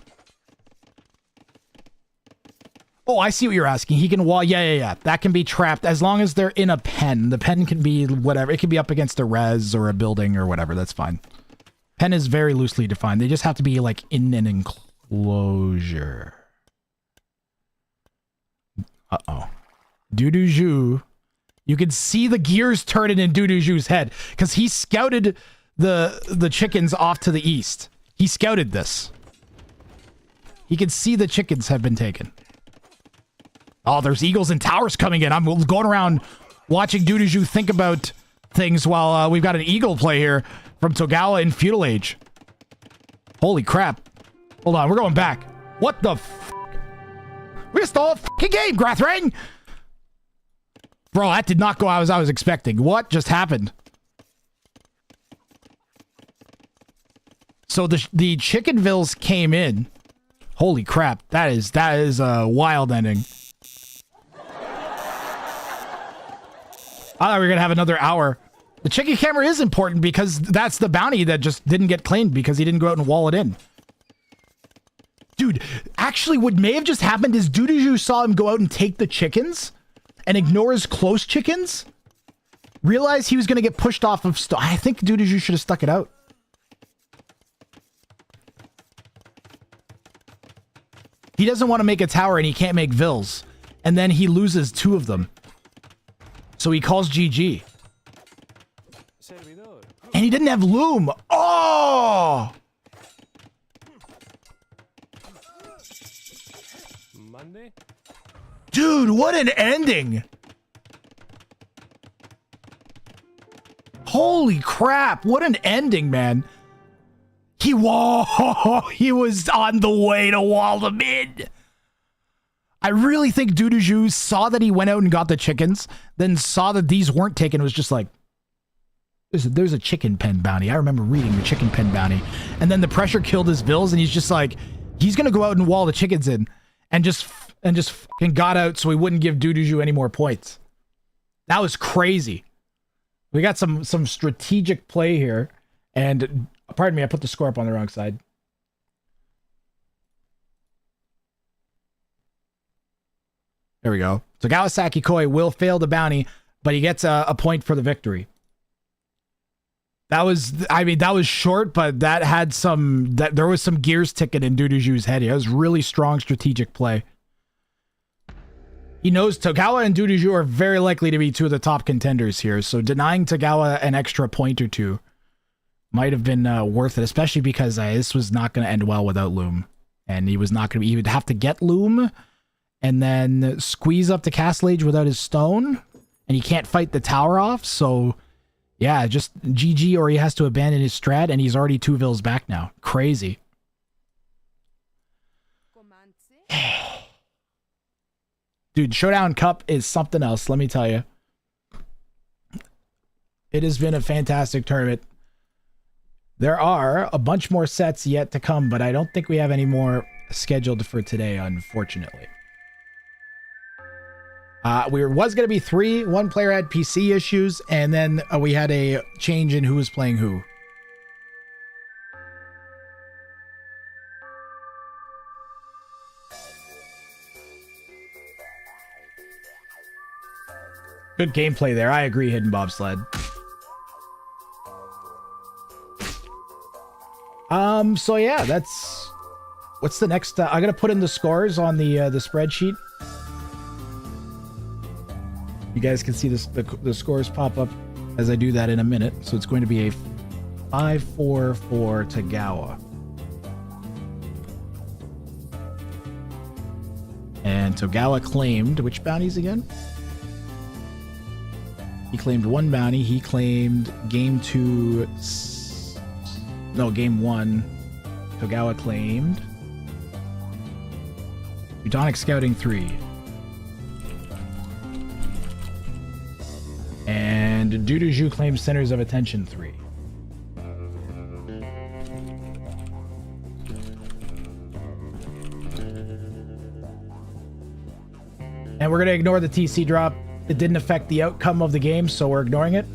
Oh, I see what you're asking. He can wall, yeah. That can be trapped as long as they're in a pen. The pen can be whatever. It can be up against a res or a building or whatever. That's fine. Pen is very loosely defined. They just have to be like in an enclosure. Uh-oh. Duduju. You can see the gears turning in Duduju's head because he scouted the chickens off to the east. He scouted this. He can see the chickens have been taken. Oh, there's eagles and towers coming in. I'm going around watching Duduju think about things while we've got an eagle play here from Togawa in feudal age. Holy crap. Hold on, we're going back. What the f***? We missed the whole f***ing game, Grathring! Bro, that did not go as I was expecting. What just happened? So the Chickenvilles came in. Holy crap. That is a wild ending. I thought we were going to have another hour. The chicken camera is important because that's the bounty that just didn't get claimed because he didn't go out and wall it in. Dude, actually what may have just happened is Duduju saw him go out and take the chickens and ignore his close chickens. Realized he was going to get pushed off of... I think Duduju should have stuck it out. He doesn't want to make a tower and he can't make vills. And then he loses 2 of them. So he calls GG. And he didn't have loom. Oh! Monday? Dude, what an ending. Holy crap. What an ending, man. He was on the way to wall them in. I really think Duduju saw that he went out and got the chickens, then saw that these weren't taken, was just like, there's a chicken pen bounty. I remember reading the chicken pen bounty. And then the pressure killed his bills, and he's just like, he's going to go out and wall the chickens in, and just fucking got out so he wouldn't give Duduju any more points. That was crazy. We got some strategic play here, and pardon me, I put the score up on the wrong side. There we go. So Kawasaki Koi will fail the bounty, but he gets a point for the victory. That was, I mean, that was short, but that had some, that there was some gears ticking in Duduju's head. It was really strong strategic play. He knows Togawa and Duduju are very likely to be two of the top contenders here, so denying Togawa an extra point or two might have been worth it, especially because this was not going to end well without Loom. And he was not going to be, he would have to get Loom and then squeeze up the Castle Age without his stone, and he can't fight the tower off, so... Yeah, just GG, or he has to abandon his strat, and he's already 2 vills back now. Crazy. Dude, Showdown Cup is something else, let me tell you. It has been a fantastic tournament. There are a bunch more sets yet to come, but I don't think we have any more scheduled for today, unfortunately. Was going to be 3. One player had PC issues, and then we had a change in who was playing who. Good gameplay there. I agree, Hidden Bobsled. So yeah, that's... What's the next... I'm going to put in the scores on the spreadsheet. You guys can see this, the scores pop up as I do that in a minute. So it's going to be a 5-4 for Togawa. And Togawa claimed which bounties again? He claimed 1 bounty. He claimed game 2. No, game 1. Togawa claimed Teutonic Scouting 3. And Duduju claims Centers of Attention 3. And we're going to ignore the TC drop. It didn't affect the outcome of the game, so we're ignoring it.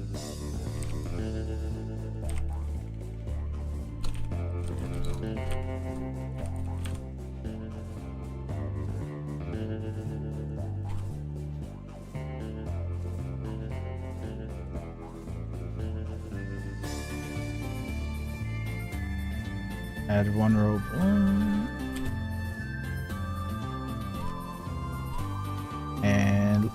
Add 1 rope. And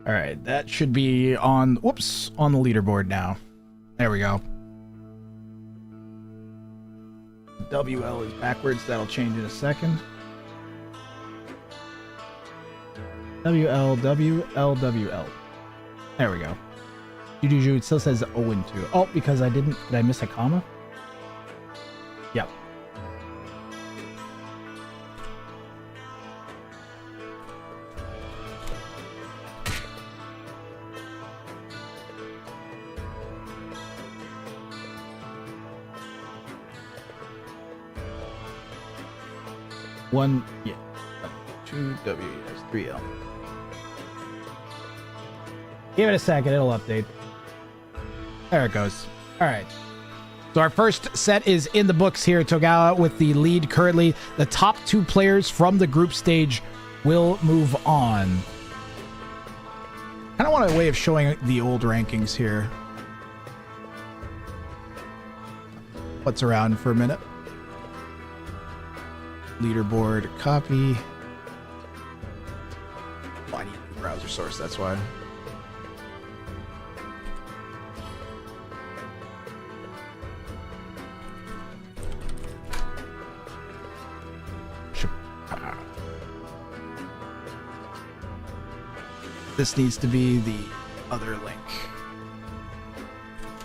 all right, that should be on, whoops, on the leaderboard now. There we go. WL is backwards. That'll change in a second. WL, WL, WL. There we go. Duduju, it still says 0-2. Oh, because I did I miss a comma? Yep. One, yeah, 2 W, that's 3L. Give it a second, it'll update. There it goes. All right. So our first set is in the books here. Togawa with the lead currently. The top 2 players from the group stage will move on. I kind of want a way of showing the old rankings here. What's around for a minute? Leaderboard copy. Oh, I need a browser source, that's why. This needs to be the other link.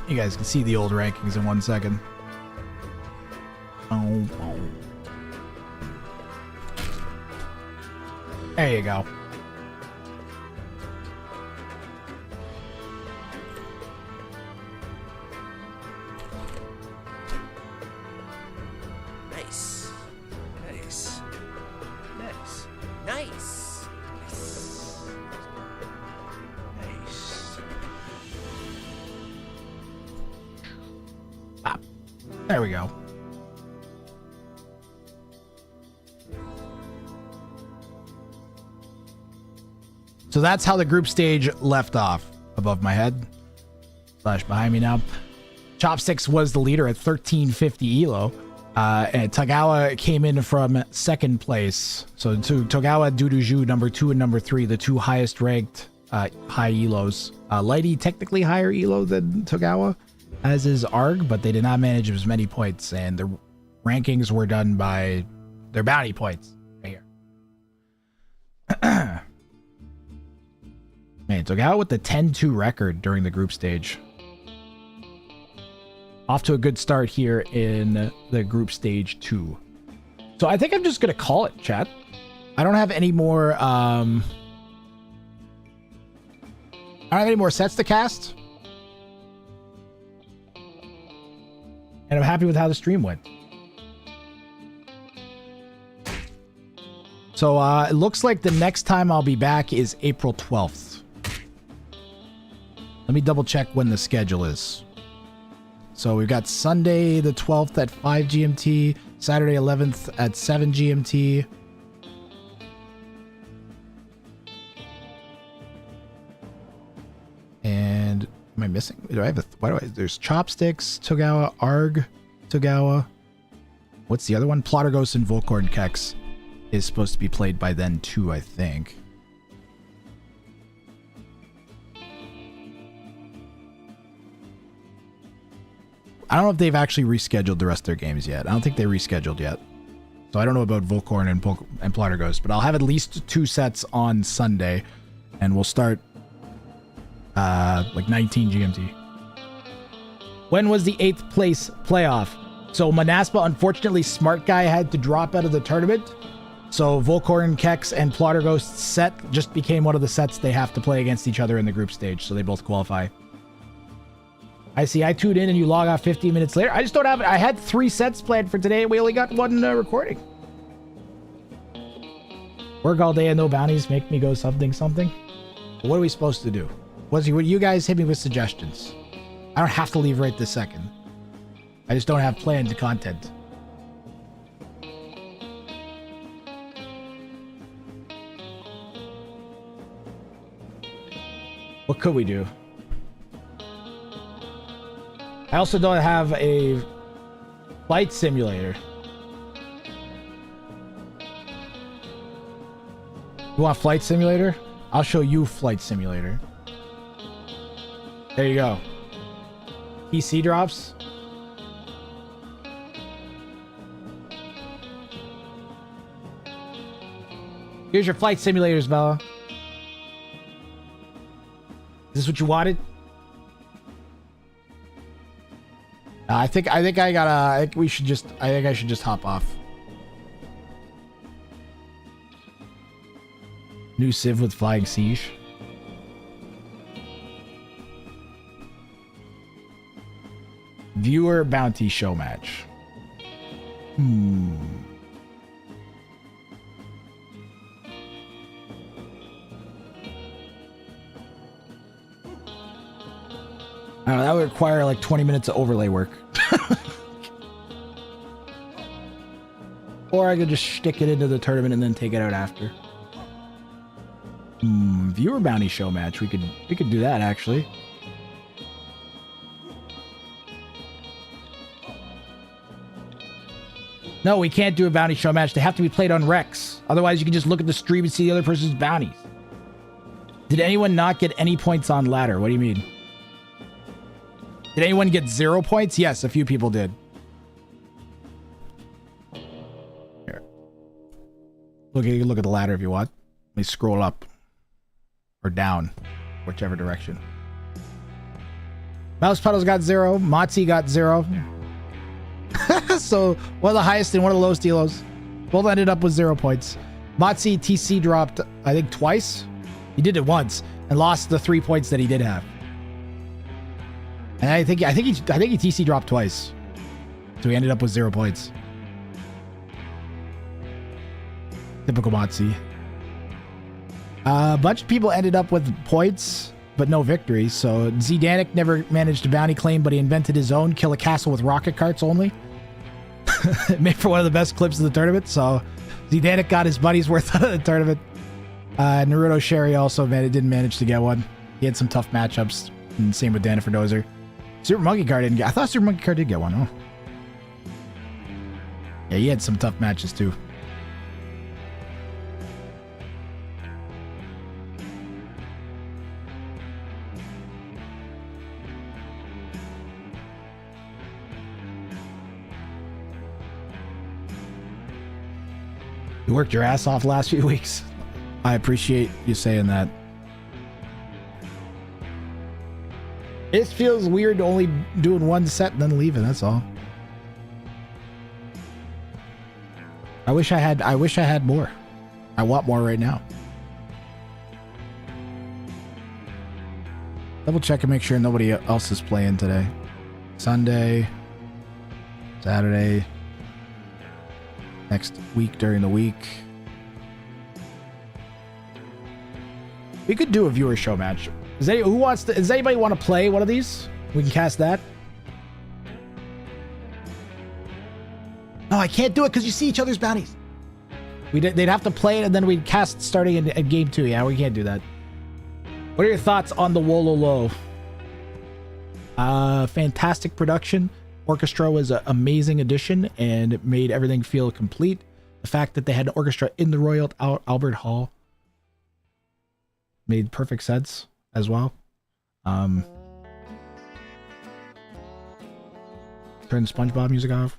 You guys can see the old rankings in 1 second. Oh, oh. There you go. Nice. Nice. Nice. Nice. Nice. Ah, there we go. So that's how the group stage left off. Above my head. Slash behind me now. Chopsticks was the leader at 1350 elo. And Togawa came in from second place. So to Togawa, Duduju, number 2 and number 3, the two highest ranked high elos. Lighty technically higher elo than Togawa, as is Arg, but they did not manage as many points, and the rankings were done by their bounty points. Right here. Man, Togawa with the 10-2 record during the group stage. Off to a good start here in the group stage 2. So I think I'm just going to call it, chat. I don't have any more, I don't have any more sets to cast. And I'm happy with how the stream went. So it looks like the next time I'll be back is April 12th. Let me double check when the schedule is. So we've got Sunday the 12th at 5 GMT, Saturday 11th at 7 GMT. And am I missing? Do I have there's Chopsticks, Togawa, Arg, Togawa. What's the other one? Plotterghost and Volcorn Kex is supposed to be played by then too, I think. I don't know if they've actually rescheduled the rest of their games yet. I don't think they rescheduled yet. So I don't know about Volcorn and Plotterghost, but I'll have at least 2 sets on Sunday, and we'll start like 19 GMT. When was the 8th place playoff? So Manaspa, unfortunately, Smart Guy had to drop out of the tournament. So Volcorn, Kex, and Plotterghost set just became one of the sets they have to play against each other in the group stage, so they both qualify. I see. I tuned in and you log off 15 minutes later. I just don't have it. I had 3 sets planned for today. We only got 1 recording. Work all day and no bounties make me go something. What are we supposed to do? What you guys hit me with suggestions? I don't have to leave right this second. I just don't have planned content. What could we do? I also don't have a flight simulator. You want flight simulator? I'll show you flight simulator. There you go. PC drops. Here's your flight simulators, Bella. Is this what you wanted? I think I should just hop off. New Civ with Flying Siege. Viewer bounty show match. I don't know, that would require like 20 minutes of overlay work. Or I could just stick it into the tournament and then take it out after. Viewer bounty show match. We could do that actually. No, we can't do a bounty show match. They have to be played on Rex. Otherwise, you can just look at the stream and see the other person's bounties. Did anyone not get any points on ladder? What do you mean? Did anyone get 0 points? Yes, a few people did. Here. You can look at the ladder if you want. Let me scroll up. Or down. Whichever direction. Mouse Puddles got 0. Motzi got 0. So, one of the highest and one of the lowest elos. Both ended up with 0 points. Motzi TC dropped, I think, twice. He did it once and lost the 3 points that he did have. And I think he TC dropped twice. So he ended up with 0 points. Typical Motzi. A bunch of people ended up with points, but no victories. So Zdanik never managed a bounty claim, but he invented his own, kill a castle with rocket carts only. Made for one of the best clips of the tournament. So Zdanik got his money's worth out of the tournament. Naruto Sherry also didn't manage to get one. He had some tough matchups. And same with Dana Ferdozer. Super Monkey Car didn't get. I thought Super Monkey Car did get one. Oh. Yeah, he had some tough matches too. You worked your ass off last few weeks. I appreciate you saying that. It feels weird only doing one set and then leaving, that's all. I wish I had more. I want more right now. Double check and make sure nobody else is playing today. Sunday, Saturday, next week during the week. We could do a viewer show match. Does anybody want to play one of these? We can cast that. No, I can't do it because you see each other's bounties. They'd have to play it and then we'd cast starting in game 2. Yeah, we can't do that. What are your thoughts on the Wololo? Fantastic production. Orchestra was an amazing addition and it made everything feel complete. The fact that they had an orchestra in the Royal Albert Hall made perfect sense as well. Turn the SpongeBob music off.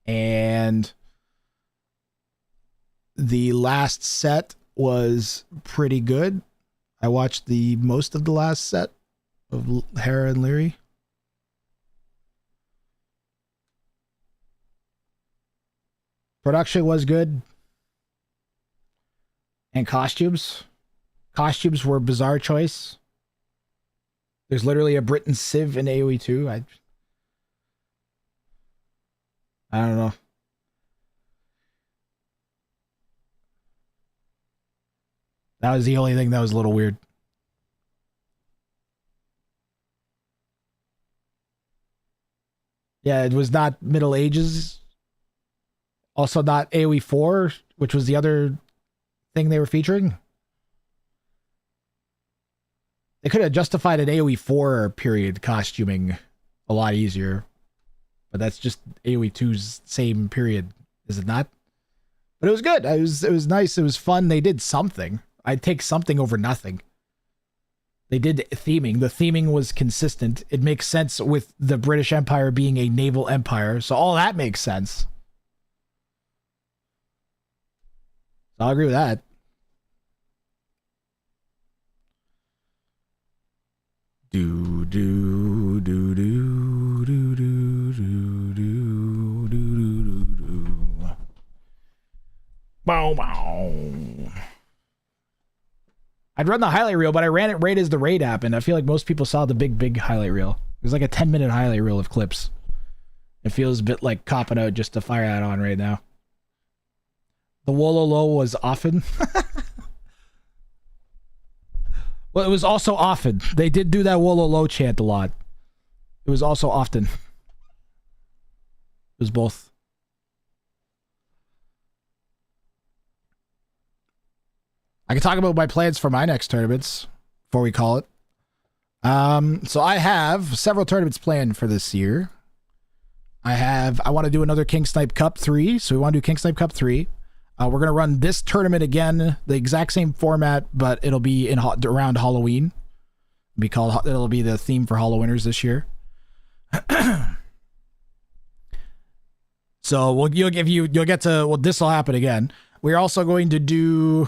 And the last set was pretty good. I watched the most of the last set of Hera and Leary. Production was good. And costumes. Costumes were a bizarre choice. There's literally a Britain Civ in AoE 2. I don't know. That was the only thing that was a little weird. Yeah, it was not Middle Ages. Also not AoE 4, which was the other thing they were featuring. They could have justified an AoE 4 period costuming a lot easier. But that's just AoE 2's same period, is it not? But it was good. It was nice. It was fun. They did something. I'd take something over nothing. They did theming. The theming was consistent. It makes sense with the British Empire being a naval empire. So all that makes sense. So I'll agree with that. Do do do do do do do do do do do. Bow bow. I'd run the highlight reel, but I ran it right as the raid happened. I feel like most people saw the big highlight reel. It was like a 10-minute highlight reel of clips. It feels a bit like copping out just to fire that on right now. The Wololo was often. Well, it was also often. They did do that Wololo chant a lot. It was also often. It was both. I can talk about my plans for my next tournaments before we call it. So I have several tournaments planned for this year. I want to do another King Snipe Cup 3. So we want to do King Snipe Cup 3. We're going to run this tournament again, the exact same format, but it'll be around Halloween. It'll be the theme for Halloweeners this year. So you'll get to, this will happen again. We're also going to do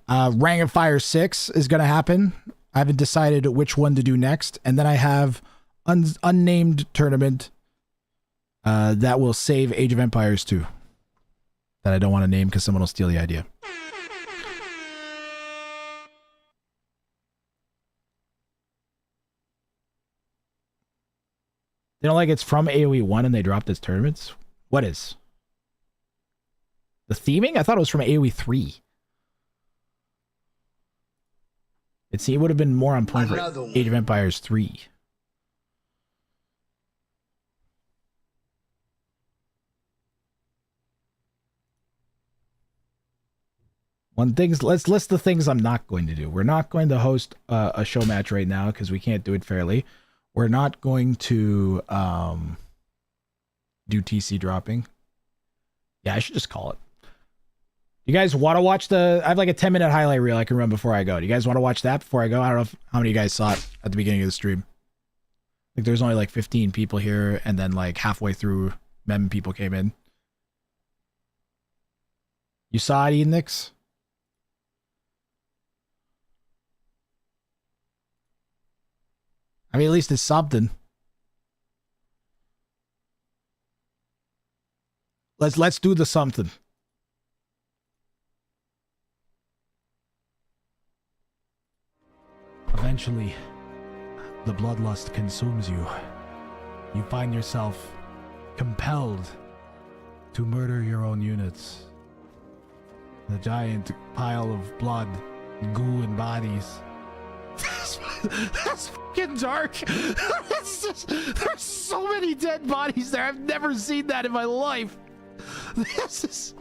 Ring of Fire 6 is going to happen. I haven't decided which one to do next. And then I have unnamed tournament that will save Age of Empires 2. that I don't want to name because someone will steal the idea. They don't like it's from AoE 1 and they dropped its tournaments? What is? The theming? I thought it was from AoE 3. It would have been more on point for Age of Empires 3. Let's list the things I'm not going to do. We're not going to host a show match right now because we can't do it fairly. We're not going to do TC dropping. Yeah, I should just call it. You guys want to watch I have like a 10-minute highlight reel I can run before I go. Do you guys want to watch that before I go? I don't know how many of you guys saw it at the beginning of the stream. Like there's only like 15 people here, and then like halfway through, mem people came in. You saw it, Enix? I mean, at least it's something. Let's do the something. Eventually, the bloodlust consumes you. You find yourself compelled to murder your own units. The giant pile of blood, goo, and bodies. That's fucking dark. There's so many dead bodies there. I've never seen that in my life. This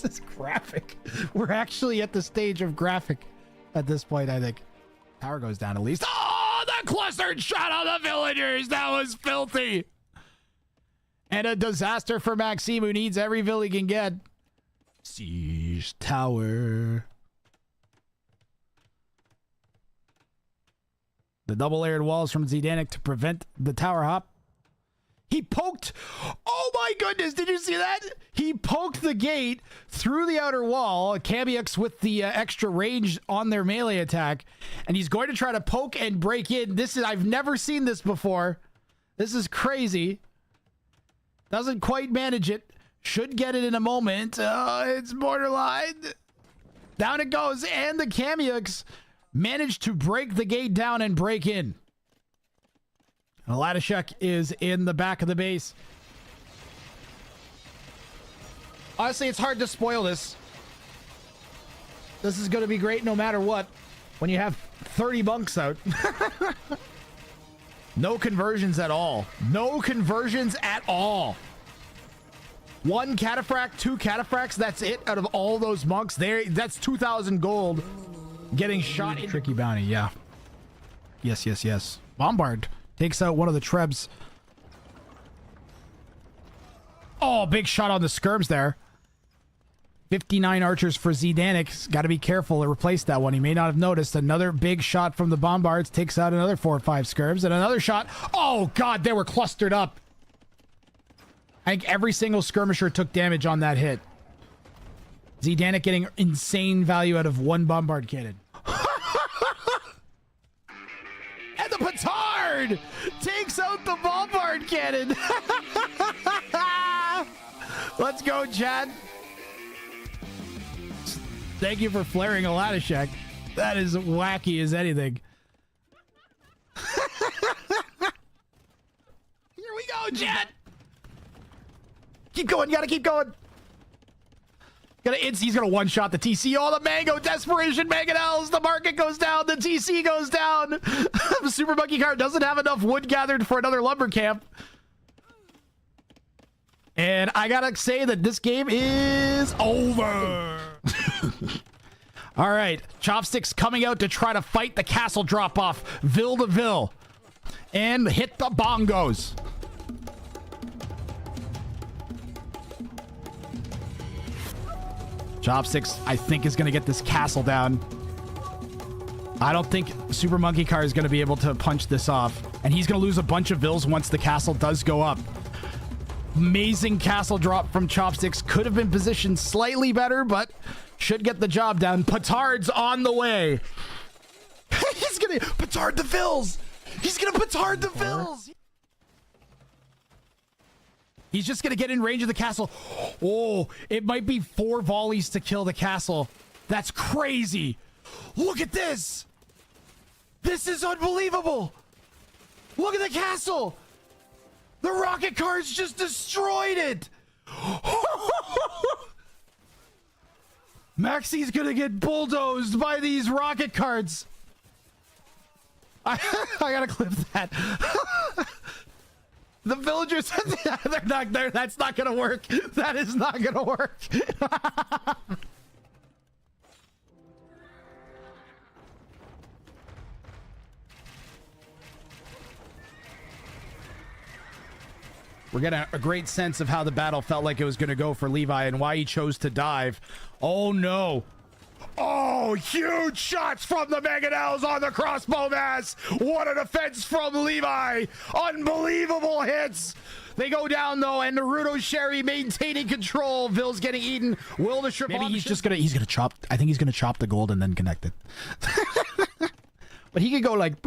is graphic. We're actually at the stage of graphic at this point, I think. Power goes down at least. Oh, the clustered shot on the villagers. That was filthy. And a disaster for Maxime, who needs every vill he can get. Siege tower. The double-layered walls from Zidanic to prevent the tower hop. He poked. Oh my goodness, did you see that? He poked the gate through the outer wall. Kamiux with the extra range on their melee attack. And he's going to try to poke and break in. I've never seen this before. This is crazy. Doesn't quite manage it. Should get it in a moment. It's borderline. Down it goes. And the Kamiux managed to break the gate down and break in. Ladishek is in the back of the base. Honestly, it's hard to spoil this. This is going to be great no matter what. When you have 30 bunks out. No conversions at all. No conversions at all. One cataphract, two cataphracts. That's it out of all those monks. That's 2,000 gold. Getting shot in. Tricky bounty, yeah. Yes. Bombard takes out one of the trebs. Oh, big shot on the skirms there. 59 archers for Zidanic. Got to be careful to replace that one. He may not have noticed. Another big shot from the bombards takes out another 4 or 5 skirms. And another shot. Oh, God, they were clustered up. I think every single skirmisher took damage on that hit. Zidanic getting insane value out of one bombard cannon. And the petard takes out the bombard cannon. Let's go, Chad. Thank you for flaring a Ladishek. That is wacky as anything. Here we go, Chad. Keep going. You gotta keep going. He's gonna one-shot the TC. Oh, the Mango Desperation Mangonels. The market goes down. The TC goes down. The Super Monkey Car doesn't have enough wood gathered for another lumber camp. And I gotta say that this game is over. All right. Chopsticks coming out to try to fight the castle drop-off. Vill to Vill. And hit the bongos. Chopsticks, I think, is going to get this castle down. I don't think Super Monkey Car is going to be able to punch this off. And he's going to lose a bunch of vills once the castle does go up. Amazing castle drop from Chopsticks. Could have been positioned slightly better, but should get the job done. Petard's on the way. He's going to petard the vills. He's going to petard the vills. He's just going to get in range of the castle. Oh, it might be 4 volleys to kill the castle. That's crazy. Look at this. This is unbelievable. Look at the castle. The rocket cars just destroyed it. Maxi's going to get bulldozed by these rocket cards. I got to clip that. The villagers, they're not there. That's not going to work. That is not going to work. We're getting a great sense of how the battle felt like it was going to go for Levi and why he chose to dive. Oh, no. Oh, huge shots from the Mangonels on the crossbow mass. What a defense from Levi. Unbelievable hits. They go down, though, and Naruto Sherry maintaining control. Vill's getting eaten. Will the Shrimp... Maybe he's just going to... He's going to chop... I think he's going to chop the gold and then connect it. But he could go like...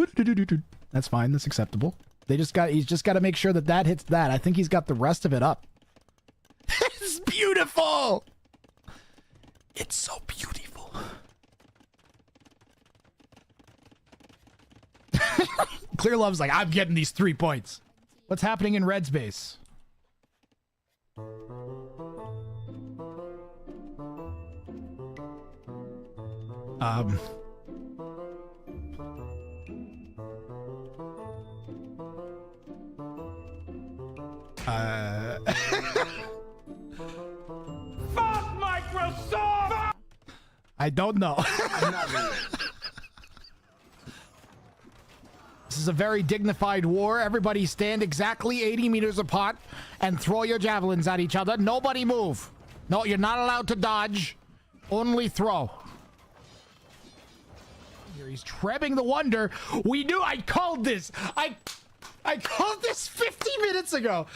That's fine. That's acceptable. He's just got to make sure that that hits that. I think he's got the rest of it up. It's beautiful. It's so beautiful. Clear Love's like, I'm getting these 3 points. What's happening in Red's base? Fuck Microsoft! I don't know. This is a very dignified war. Everybody stand exactly 80 meters apart and throw your javelins at each other. Nobody move. No, you're not allowed to dodge. Only throw. Here he's trebbing the Wonder. We knew. I called this. I called this 50 minutes ago.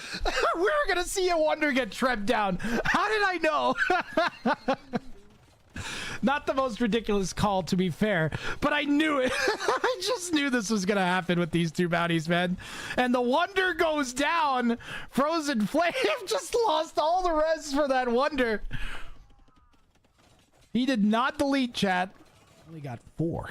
We were going to see a Wonder get trebbed down. How did I know? Not the most ridiculous call, to be fair, but I knew it. I just knew this was going to happen with these 2 bounties, man. And the Wonder goes down. Frozen Flame just lost all the res for that Wonder. He did not delete, chat. Only got 4.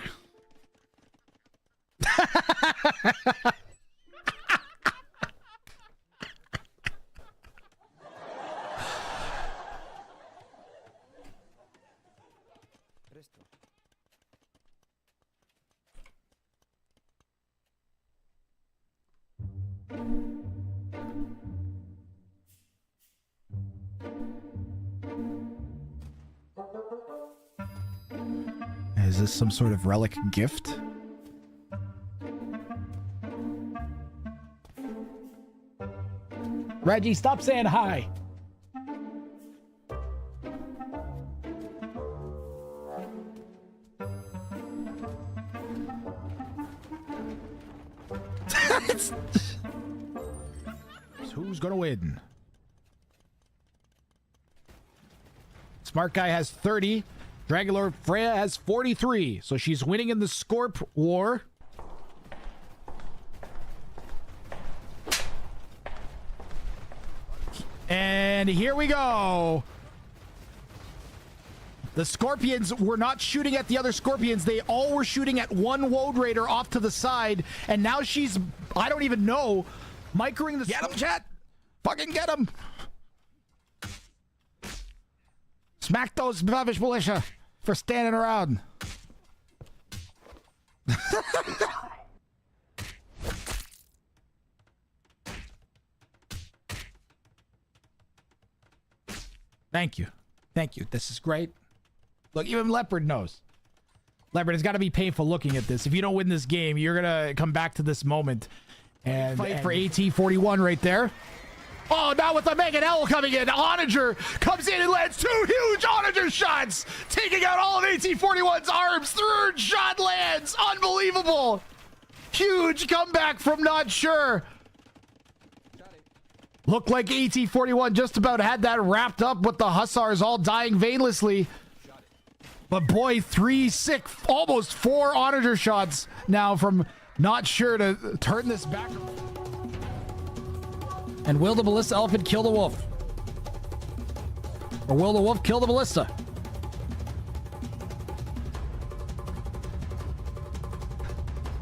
Is this some sort of relic gift? Reggie, stop saying hi. Who's gonna win? Smart Guy has 30. Dragulor Freya has 43. So she's winning in the Scorp War. And here we go. The Scorpions were not shooting at the other Scorpions. They all were shooting at one Woad Raider off to the side. And now she's, I don't even know, microing the... Get him, chat! Fucking get him! Smack those Bavish militia for standing around. Thank you. Thank you. This is great. Look, even Leopard knows. Leopard, it's got to be painful looking at this. If you don't win this game, you're going to come back to this moment and fight for AT-41 right there. Oh, now with the Megan L coming in, Onager comes in and lands 2 huge Onager shots, taking out all of AT-41's arms. 3rd shot lands. Unbelievable. Huge comeback from Not Sure. Looked like AT-41 just about had that wrapped up with the Hussars all dying vainlessly. But boy, 3, 6, almost 4 Onager shots now from Not Sure to turn this back. And will the ballista elephant kill the wolf? Or will the wolf kill the ballista?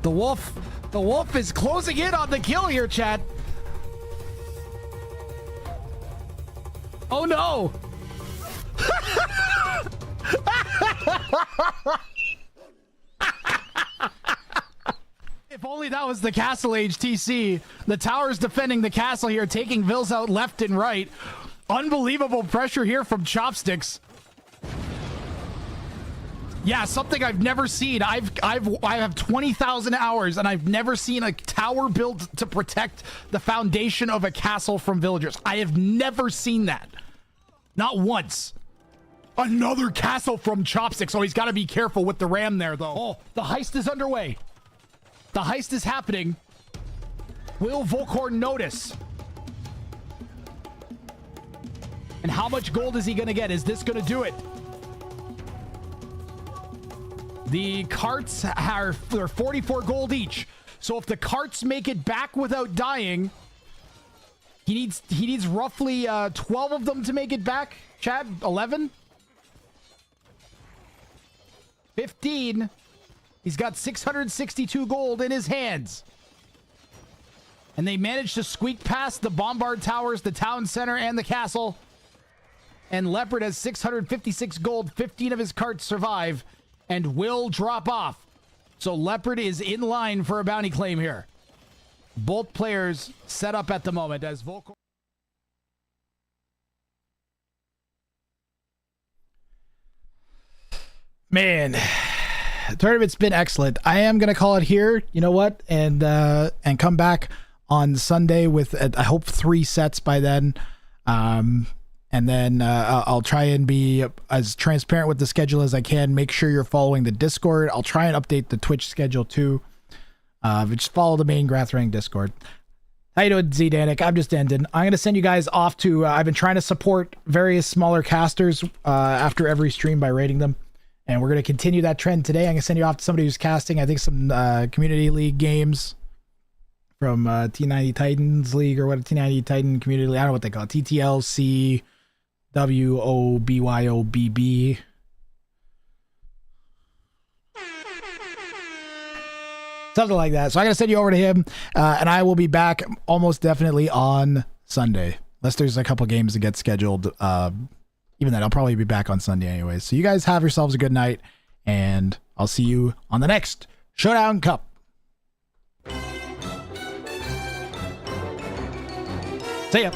The wolf is closing in on the kill here, chat. Oh no! If only that was the Castle Age TC. The tower's defending the castle here, taking Vils out left and right. Unbelievable pressure here from Chopsticks. Yeah, something I've never seen. I have 20,000 hours and I've never seen a tower built to protect the foundation of a castle from villagers. I have never seen that. Not once. Another castle from Chopsticks. Oh, he's got to be careful with the ram there, though. Oh, the heist is underway. The heist is happening. Will Volkhorn notice? And how much gold is he going to get? Is this going to do it? The carts are 44 gold each. So if the carts make it back without dying, he needs roughly 12 of them to make it back. Chad, 11? 15. He's got 662 gold in his hands. And they managed to squeak past the bombard towers, the town center, and the castle. And Leopard has 656 gold. 15 of his carts survive and will drop off. So Leopard is in line for a bounty claim here. Both players set up at the moment as Volkhorn. Man, tournament's been excellent. I am gonna call it here. You know what? And come back on Sunday with I hope 3 sets by then. And then I'll try and be as transparent with the schedule as I can. Make sure you're following the Discord. I'll try and update the Twitch schedule too. But just follow the main Grathring Discord. How you doing, Z-Danik? I'm just ending. I'm going to send you guys off to... I've been trying to support various smaller casters after every stream by rating them. And we're going to continue that trend today. I'm going to send you off to somebody who's casting, I think, some Community League games from T90 Titans League or what, T90 Titan Community League. I don't know what they call it. TTLC... WOBYOBB. Something like that. So I'm going to send you over to him, and I will be back almost definitely on Sunday. Unless there's a couple games that get scheduled. Even then, I'll probably be back on Sunday anyways. So you guys have yourselves a good night, and I'll see you on the next Showdown Cup. See ya.